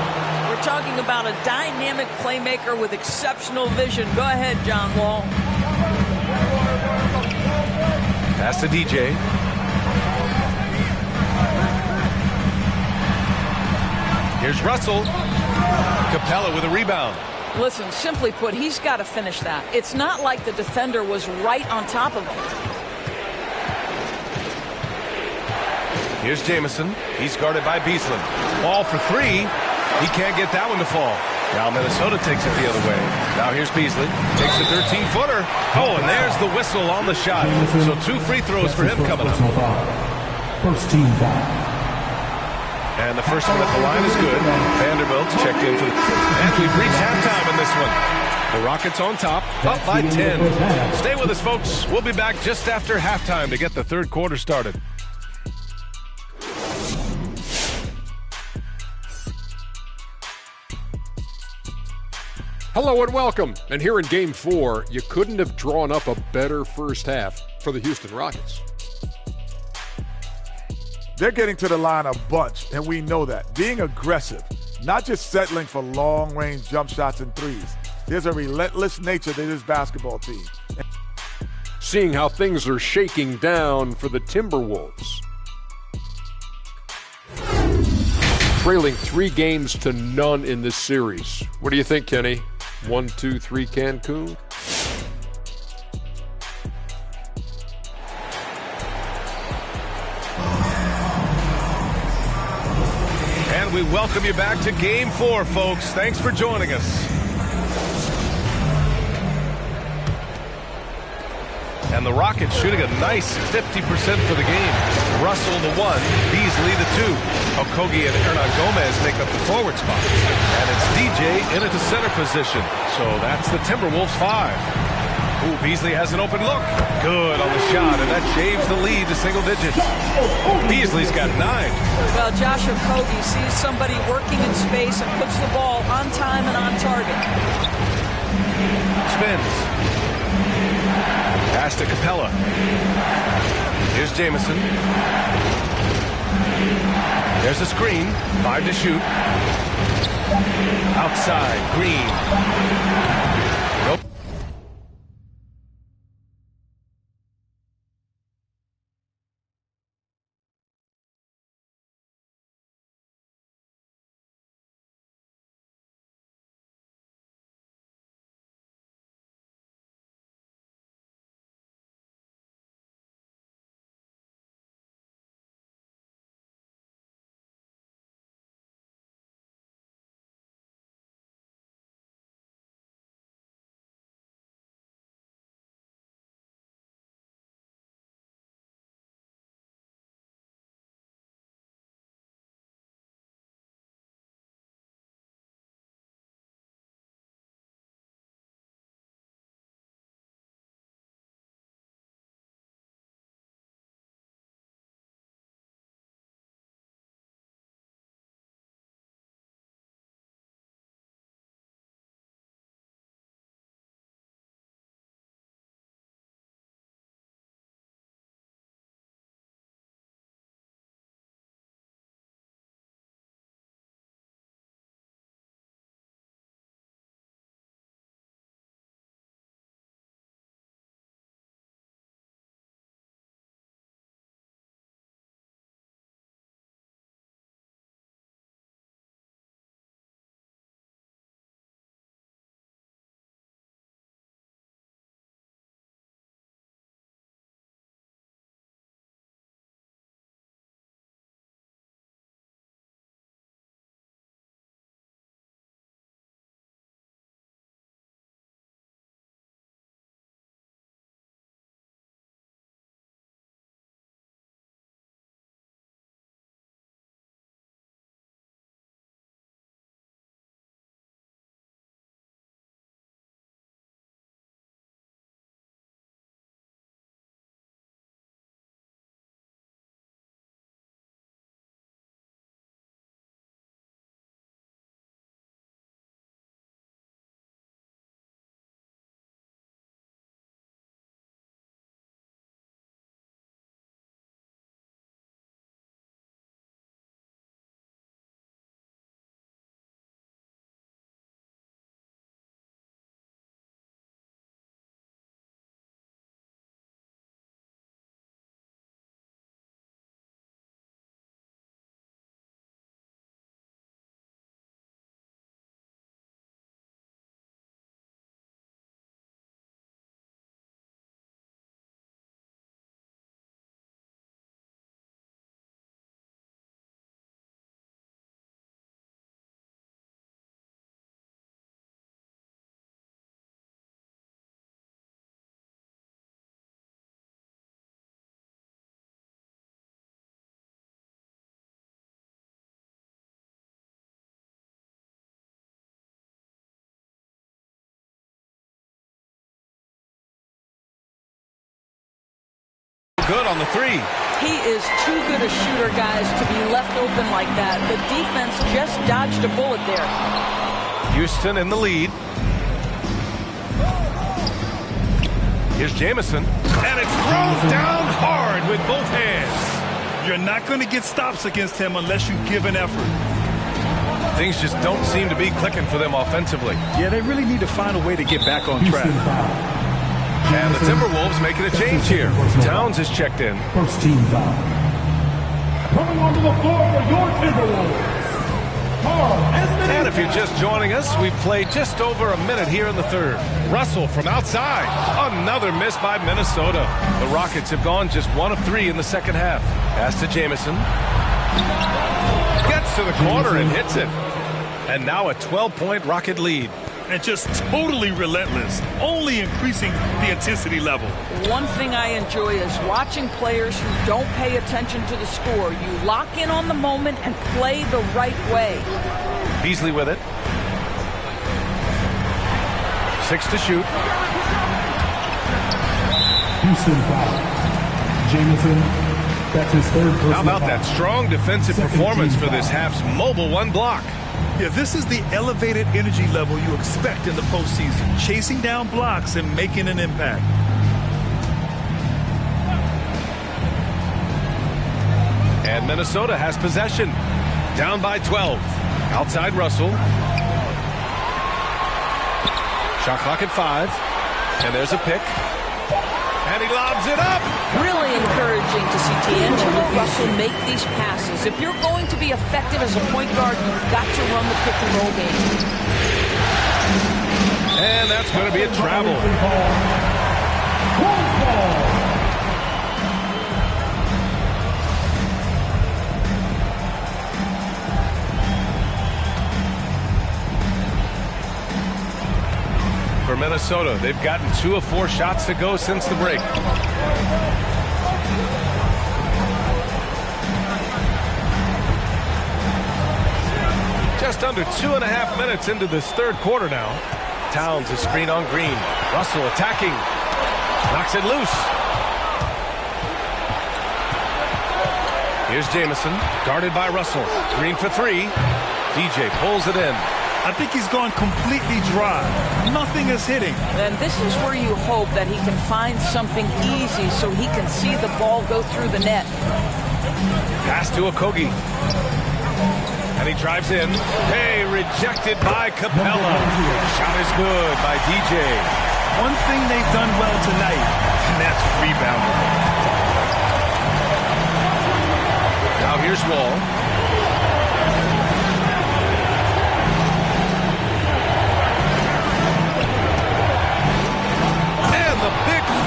We're talking about a dynamic playmaker with exceptional vision. Go ahead, John Wall. Pass to DJ. Here's Russell. Capella with a rebound. Listen, simply put, he's got to finish that. It's not like the defender was right on top of him. Here's Jamison. He's guarded by Beasley. Ball for 3. He can't get that one to fall. Now Minnesota takes it the other way. Now here's Beasley. Takes a 13-footer. Oh, and there's the whistle on the shot. So 2 free throws for him coming up. First team foul. And the first one at the line is good. Vanderbilt's checked in for the... And we've reached halftime in this one. The Rockets on top, up by 10. Stay with us, folks. We'll be back just after halftime to get the third quarter started. Hello and welcome. And here in Game 4, you couldn't have drawn up a better first half for the Houston Rockets. They're getting to the line a bunch, and we know that. Being aggressive, not just settling for long-range jump shots and threes. There's a relentless nature to this basketball team. Seeing how things are shaking down for the Timberwolves. Trailing 3-0 in this series. What do you think, Kenny? 1-2-3 Cancun? And we welcome you back to Game 4, folks. Thanks for joining us. And the Rockets shooting a nice 50% for the game. Russell the 1, Beasley the 2. Okogie and Hernan Gomez make up the forward spots. And it's DJ in at the center position. So that's the Timberwolves 5. Ooh, Beasley has an open look. Good on the shot, and that shaves the lead to single digits. Beasley's got 9. Well, Josh Okogie sees somebody working in space and puts the ball on time and on target. Spins. Pass to Capella. Here's Jamison. There's a screen. 5 to shoot. Outside, Green. good on the three. He is too good a shooter, guys, to be left open like that. The defense just dodged a bullet there. Houston in the lead. Here's Jamison. And it's thrown down hard with both hands. You're not going to get stops against him unless you give an effort. Things just don't seem to be clicking for them offensively. Yeah, they really need to find a way to get back on track. And the Timberwolves making a change here. Towns is checked in. First team foul. Coming onto the floor for your Timberwolves. And if you're just joining us, we've played just over a minute here in the third. Russell from outside. Another miss by Minnesota. The Rockets have gone just 1 of 3 in the second half. Pass to Jamison. Gets to the corner and hits it. And now a 12-point Rocket lead. And just totally relentless, only increasing the intensity level. One thing I enjoy is watching players who don't pay attention to the score. You lock in on the moment and play the right way. Beasley with it. 6 to shoot. Houston foul. Jamison, that's his third personal How about foul. that strong defensive performance for this half's mobile one block? Yeah, this is the elevated energy level you expect in the postseason. Chasing down blocks and making an impact. And Minnesota has possession. Down by 12. Outside Russell. Shot clock at 5. And there's a pick. And he lobs it up. Really encouraging to see D'Angelo Russell make these passes. If you're going to be effective as a point guard, you've got to run the pick-and-roll game. And that's going to be a travel. For Minnesota, they've gotten 2 of 4 shots to go since the break. Just under 2.5 minutes into this third quarter now. Towns is screen on Green. Russell attacking. Knocks it loose. Here's Jamison, guarded by Russell. Green for 3. DJ pulls it in. I think he's gone completely dry. Nothing is hitting. And this is where you hope that he can find something easy so he can see the ball go through the net. Pass to Okogie. And he drives in. Hey, rejected by Capella. Shot is good by DJ. One thing they've done well tonight, and that's rebounding. Now here's Wall.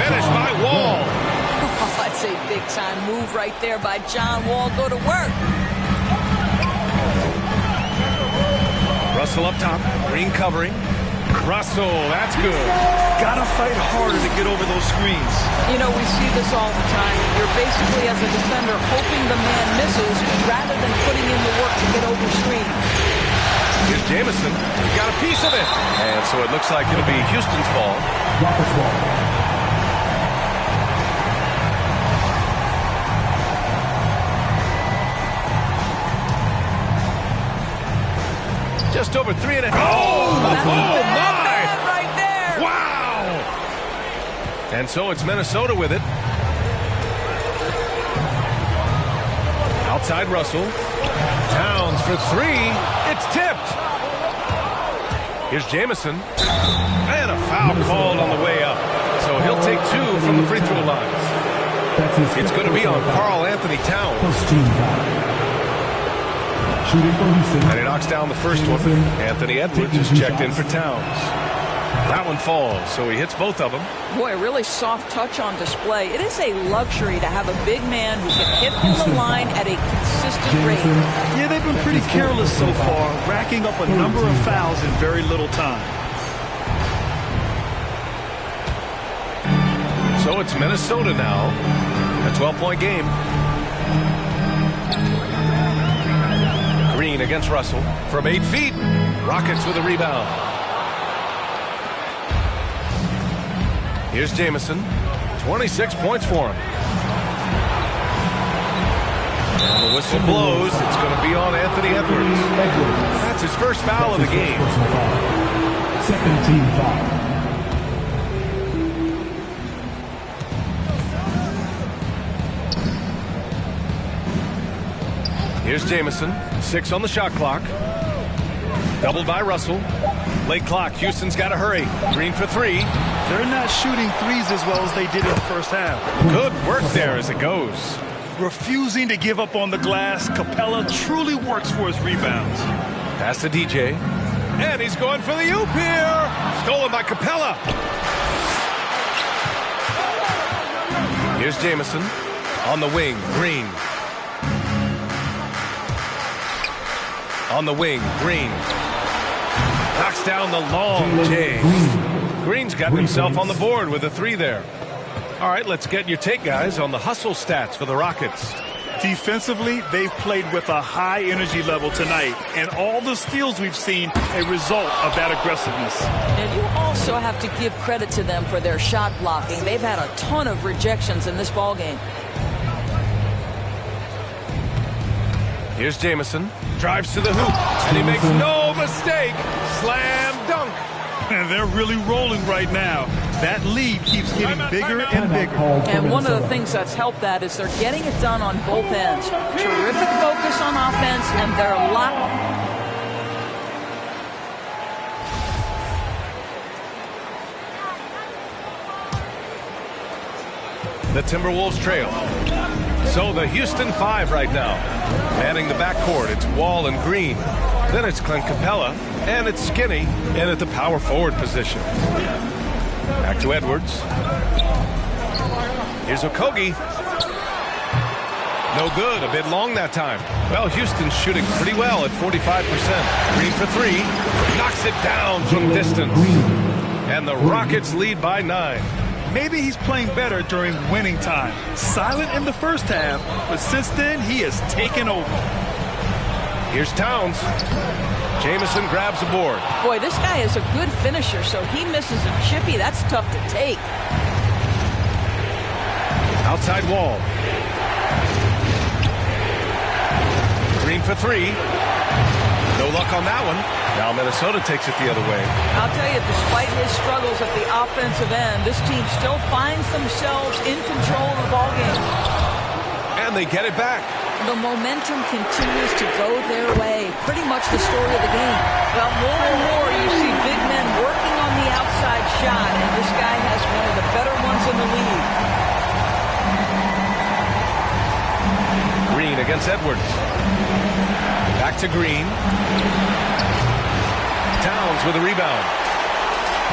Finish by Wall. Oh, that's a big-time move right there by John Wall. Go to work. Russell up top. Green covering. Russell, that's good. Gotta fight harder to get over those screens. You know, we see this all the time. You're basically, as a defender, hoping the man misses rather than putting in the work to get over screens. Here's Jamison. He got a piece of it. And so it looks like it'll be Houston's ball. Rockets ball. Just over 3.5. Oh, That's my! right there. Wow! And so it's Minnesota with it. Outside Russell. Towns for 3. It's tipped. Here's Jamison. And a foul called on the way up. So he'll take 2 from the free throw line. It's going to be on Karl Anthony Towns. First team foul. Shooting for Houston. And he knocks down the first one. Anthony Edwards is checked in for Towns. That one falls, so he hits both of them. Boy, really soft touch on display. It is a luxury to have a big man who can hit from the line at a consistent rate. Yeah, they've been pretty careless so far, racking up a number of fouls in very little time. So it's Minnesota now. A 12-point game. Green against Russell from 8 feet. Rockets with a rebound. Here's Jamison. 26 points for him. And the whistle blows. It's going to be on Anthony Edwards. That's his first foul of the game. Second team foul. Here's Jamison. 6 on the shot clock. Doubled by Russell. Late clock. Houston's got to hurry. Green for 3. They're not shooting threes as well as they did in the first half. Good work there as it goes. Refusing to give up on the glass, Capella truly works for his rebounds. Pass to DJ. And he's going for the oop here. Stolen by Capella. Here's Jamison. On the wing. Green. On the wing. Green. Knocks down the long J. Green's got himself on the board with a 3 there. All right, let's get your take, guys, on the hustle stats for the Rockets. Defensively, they've played with a high energy level tonight, and all the steals we've seen a result of that aggressiveness. And you also have to give credit to them for their shot blocking. They've had a ton of rejections in this ballgame. Here's Jamison. Drives to the hoop, and he makes no mistake. Slam dunk. And they're really rolling right now. That lead keeps getting bigger and bigger. And one of the things that's helped that is they're getting it done on both ends. Terrific focus on offense, and they're locked. The Timberwolves trail. So the Houston 5 right now. Manning the backcourt, it's Wall and Green. Then it's Clint Capella, and it's Skinny in at the power forward position. Back to Edwards. Here's Okogie. No good, a bit long that time. Well, Houston's shooting pretty well at 45%. Green for 3, knocks it down from distance. And the Rockets lead by 9. Maybe he's playing better during winning time. Silent in the first half, but since then, he has taken over. Here's Towns. Jamison grabs the board. Boy, this guy is a good finisher, so he misses a chippy. That's tough to take. Outside Wall. Green for 3. No luck on that one. Now Minnesota takes it the other way. I'll tell you, despite his struggles at the offensive end, this team still finds themselves in control of the ballgame. And they get it back. The momentum continues to go their way. Pretty much the story of the game. Well, more and more you see big men working on the outside shot, and this guy has one of the better ones in the league. Green against Edwards. Back to Green. Towns with a rebound.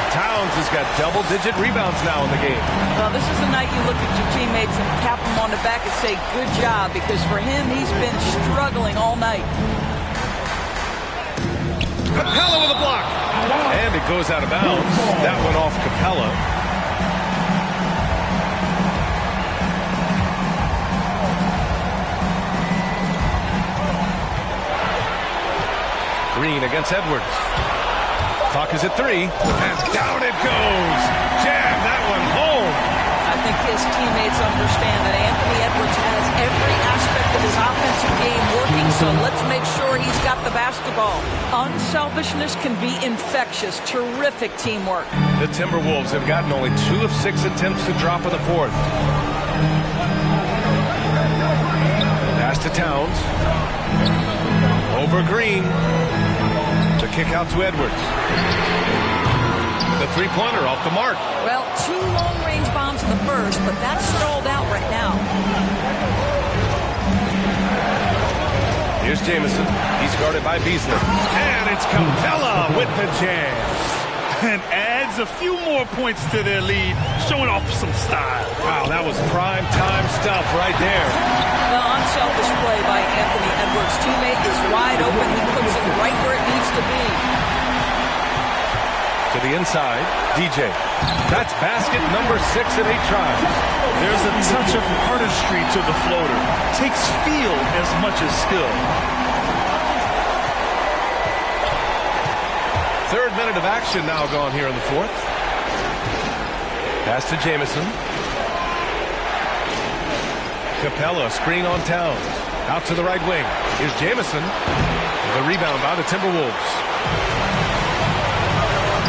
Towns has got double-digit rebounds now in the game. Well, this is the night you look at your teammates and tap them on the back and say, good job, because for him, he's been struggling all night. Capella with a block. And it goes out of bounds. That went off Capella. Green against Edwards. Clock is at 3, and down it goes. Jam that one home. I think his teammates understand that Anthony Edwards has every aspect of his offensive game working, so let's make sure he's got the basketball. Unselfishness can be infectious. Terrific teamwork. The Timberwolves have gotten only 2 of 6 attempts to drop in the 4th. Pass to Towns. Over Green. The kick out to Edwards. The three-pointer off the mark. Well, 2 long-range bombs in the first, but that's stalled out right now. Here's Jamison. He's guarded by Beasley. And it's Capella with the jam. And adds a few more points to their lead, showing off some style. Wow, that was prime time stuff right there. Well, unselfish play by Anthony Edwards' teammate is wide open. He puts it right where it needs to be. To the inside, DJ. That's basket number 6 in 8 tries. There's a touch of artistry to the floater. Takes feel as much as skill. 3rd minute of action now gone here in the 4th. Pass to Jamison. Capella, screen on Towns. Out to the right wing. Here's Jamison. The rebound by the Timberwolves.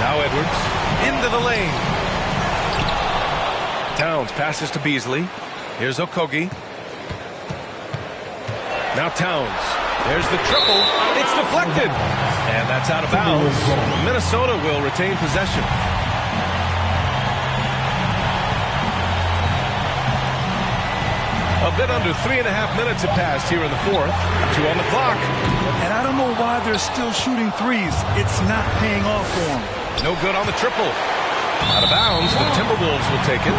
Now Edwards. Into the lane. Towns passes to Beasley. Here's Okogie. Now Towns. There's the triple. It's deflected. And that's out of bounds. Minnesota will retain possession. A bit under 3.5 minutes have passed here in the fourth. 2 on the clock. And I don't know why they're still shooting threes. It's not paying off for them. No good on the triple. Out of bounds. The Timberwolves will take it.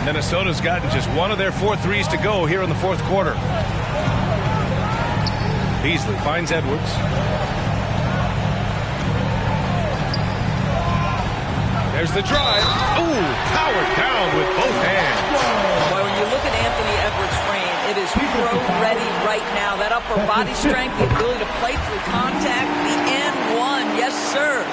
Minnesota's gotten just one of their 4 threes to go here in the fourth quarter. Beasley finds Edwards. There's the drive. Ooh, powered down with both hands. Well, when you look at Anthony Edwards' frame, it is pro-ready right now. That upper body strength, the ability to play through contact, the N1, yes, sir.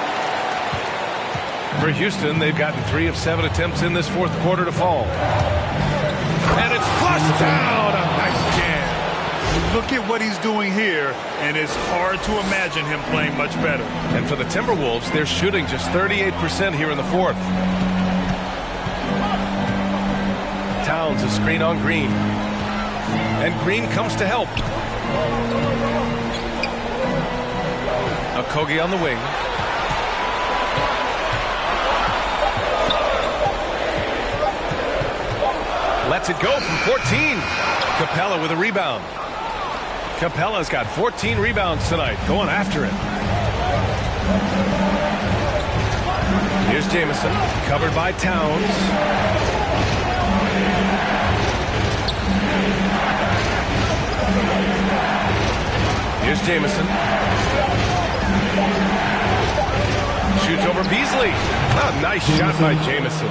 For Houston, they've gotten 3 of 7 attempts in this fourth quarter to fall. And it's flushed down. A nice jam. Look at what he's doing here, and it's hard to imagine him playing much better. And for the Timberwolves, they're shooting just 38% here in the fourth. Towns a screen on Green. And Green comes to help. Okogie on the wing. Lets it go from 14. Capella with a rebound. Capella's got 14 rebounds tonight, going after it. Here's Jamison, covered by Towns. Here's Jamison. Shoots over Beasley. Oh, nice shot by Jamison.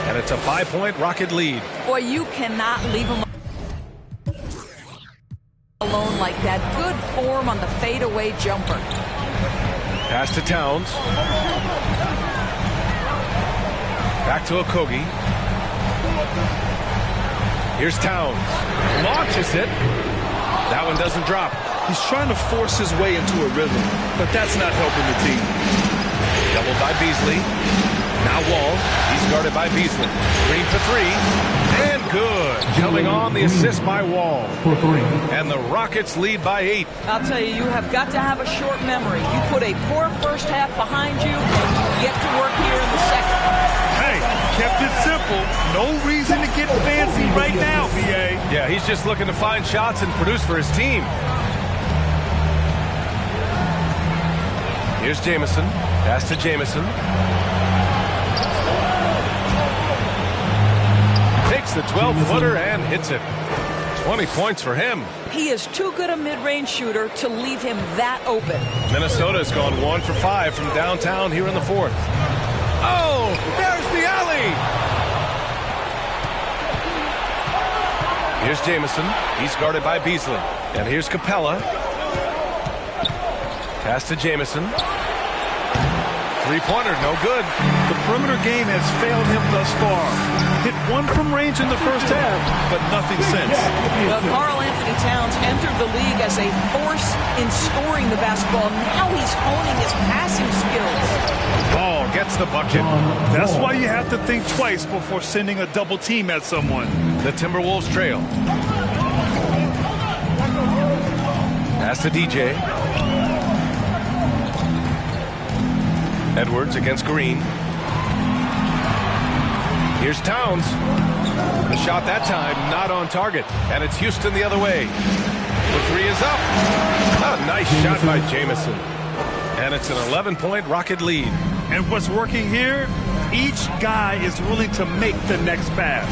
And it's a 5-point Rocket lead. Boy, you cannot leave him alone like that. Good form on the fadeaway jumper. Pass to Towns. Back to Okogie. Here's Towns. Launches it. That one doesn't drop. He's trying to force his way into a rhythm, but that's not helping the team. Doubled by Beasley. Now Wall. He's guarded by Beasley. Green for 3. And good. Coming on the assist by Wall. For 3. And the Rockets lead by 8. I'll tell you, you have got to have a short memory. You put a poor first half behind you, and you get to work here in the second. Hey, kept it simple. No reason to get fancy right now, BA. Yeah, he's just looking to find shots and produce for his team. Here's Jamison. Pass to Jamison. Takes the 12-footer and hits it. 20 points for him. He is too good a mid-range shooter to leave him that open. Minnesota's gone 1 for 5 from downtown here in the fourth. Oh, there's the alley. Here's Jamison. He's guarded by Beasley. And here's Capella. Pass to Jamison. Three-pointer, no good. The perimeter game has failed him thus far. Hit 1 from range in the first half, but nothing since. Well, Karl Anthony Towns entered the league as a force in scoring the basketball. Now he's honing his passing skills. Ball gets the bucket. That's why you have to think twice before sending a double team at someone. The Timberwolves trail. Pass to DJ. Edwards against Green. Here's Towns. The shot that time not on target. And it's Houston the other way. The 3 is up. A nice shot by Jamison. And it's an 11-point Rocket lead. And what's working here, each guy is willing to make the next pass.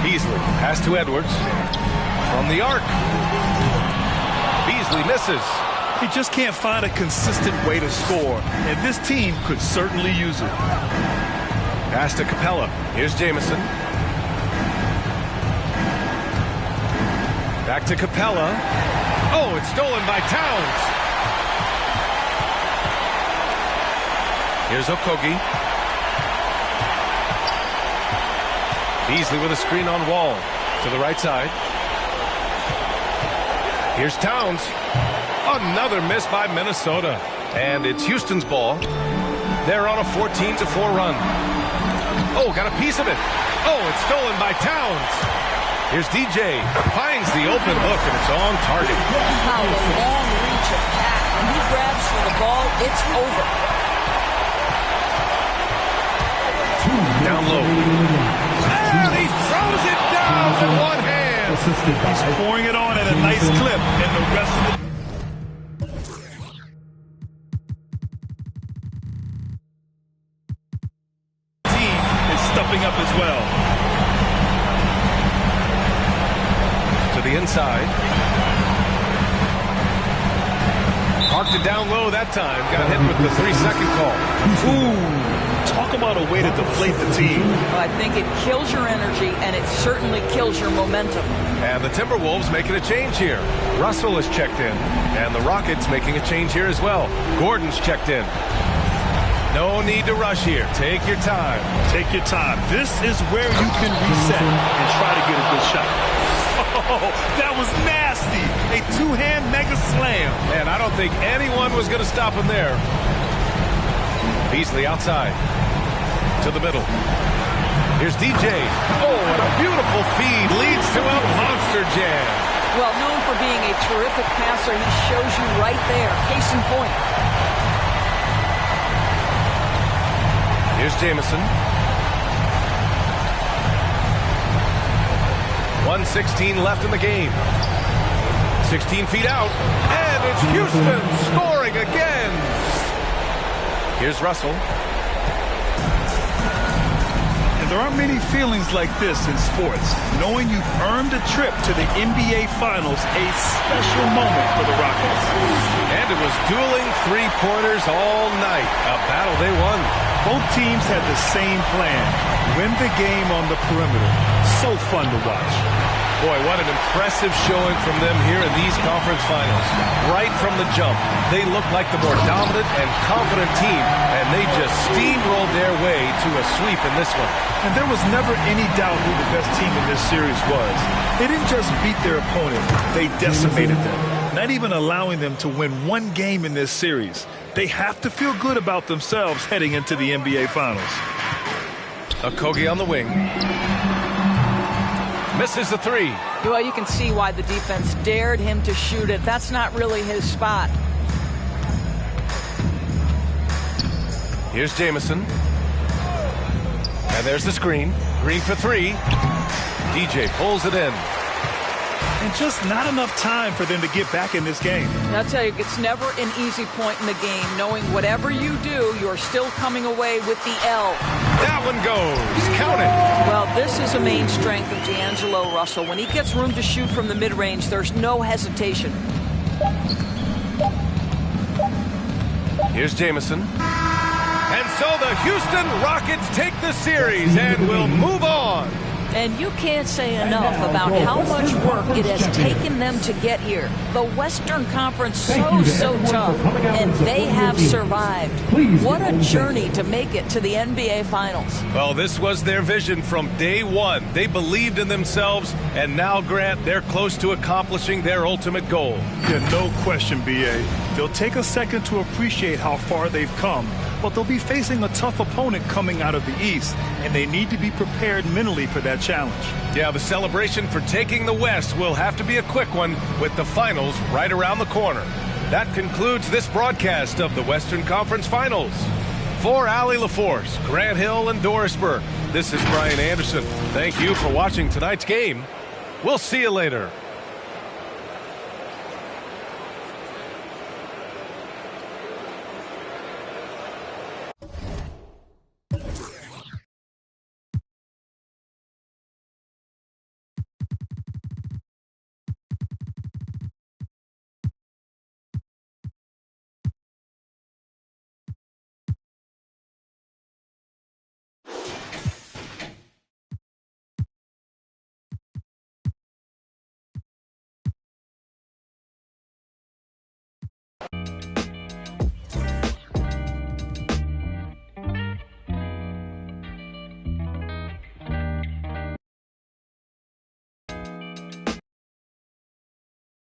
Beasley, pass to Edwards. From the arc. Beasley misses. He just can't find a consistent way to score, and this team could certainly use it. Pass to Capella. Here's Jamison. Back to Capella. Oh, it's stolen by Towns. Here's Okogie. Beasley with a screen on Wall. To the right side. Here's Towns. Another miss by Minnesota. And it's Houston's ball. They're on a 14-4 run. Oh, got a piece of it. Oh, it's stolen by Towns. Here's DJ. Finds the open look, and it's on target. Wow, the long reach of Cat. When he grabs for the ball, it's over. Down low. And he throws it down with one hand. He's pouring it on at a nice clip, and the rest of the team is stepping up as well. To the inside. Parked it down low that time. Got hit with the 3-second call. Ooh. Talk about a way to deflate the team. Well, I think it kills your energy, and it certainly kills your momentum. And the Timberwolves making a change here. Russell is checked in, and the Rockets making a change here as well. Gordon's checked in. No need to rush here. Take your time. Take your time. This is where you can reset and try to get a good shot. Oh, that was nasty. A two-hand mega slam. And I don't think anyone was going to stop him there. Beasley outside. To the middle. Here's DJ. Oh, and a beautiful feed leads to a monster jam. Well, known for being a terrific passer, he shows you right there. Case in point. Here's Jamison. 1:16 left in the game. 16 feet out. And it's Houston scoring again. Here's Russell. And there aren't many feelings like this in sports. Knowing you've earned a trip to the NBA Finals, a special moment for the Rockets. And it was dueling three-pointers all night. A battle they won. Both teams had the same plan. Win the game on the perimeter. So fun to watch. Boy, what an impressive showing from them here in these conference finals. Right from the jump, they looked like the more dominant and confident team, and they just steamrolled their way to a sweep in this one. And there was never any doubt who the best team in this series was. They didn't just beat their opponent, they decimated them, not even allowing them to win one game in this series. They have to feel good about themselves heading into the NBA Finals. Okogie on the wing. Misses the three. Well, you can see why the defense dared him to shoot it. That's not really his spot. Here's Jamison. And there's the screen. Green for three. DJ pulls it in. And just not enough time for them to get back in this game. I'll tell you, it's never an easy point in the game, knowing whatever you do, you're still coming away with the L. That one goes. Count it. Well, this is a main strength of D'Angelo Russell. When he gets room to shoot from the mid-range, there's no hesitation. Here's Jamison. And so the Houston Rockets take the series and will move on. And you can't say enough about how much work it has taken them to get here. The Western Conference so tough, and they have survived. What a journey to make it to the NBA Finals. Well, this was their vision from day one. They believed in themselves, and now, Grant, they're close to accomplishing their ultimate goal. Yeah, no question, B.A. They'll take a second to appreciate how far they've come, but they'll be facing a tough opponent coming out of the East, and they need to be prepared mentally for that challenge. Yeah, the celebration for taking the West will have to be a quick one with the finals right around the corner. That concludes this broadcast of the Western Conference Finals. For Allie LaForce, Grant Hill, and Doris Burke, this is Brian Anderson. Thank you for watching tonight's game. We'll see you later.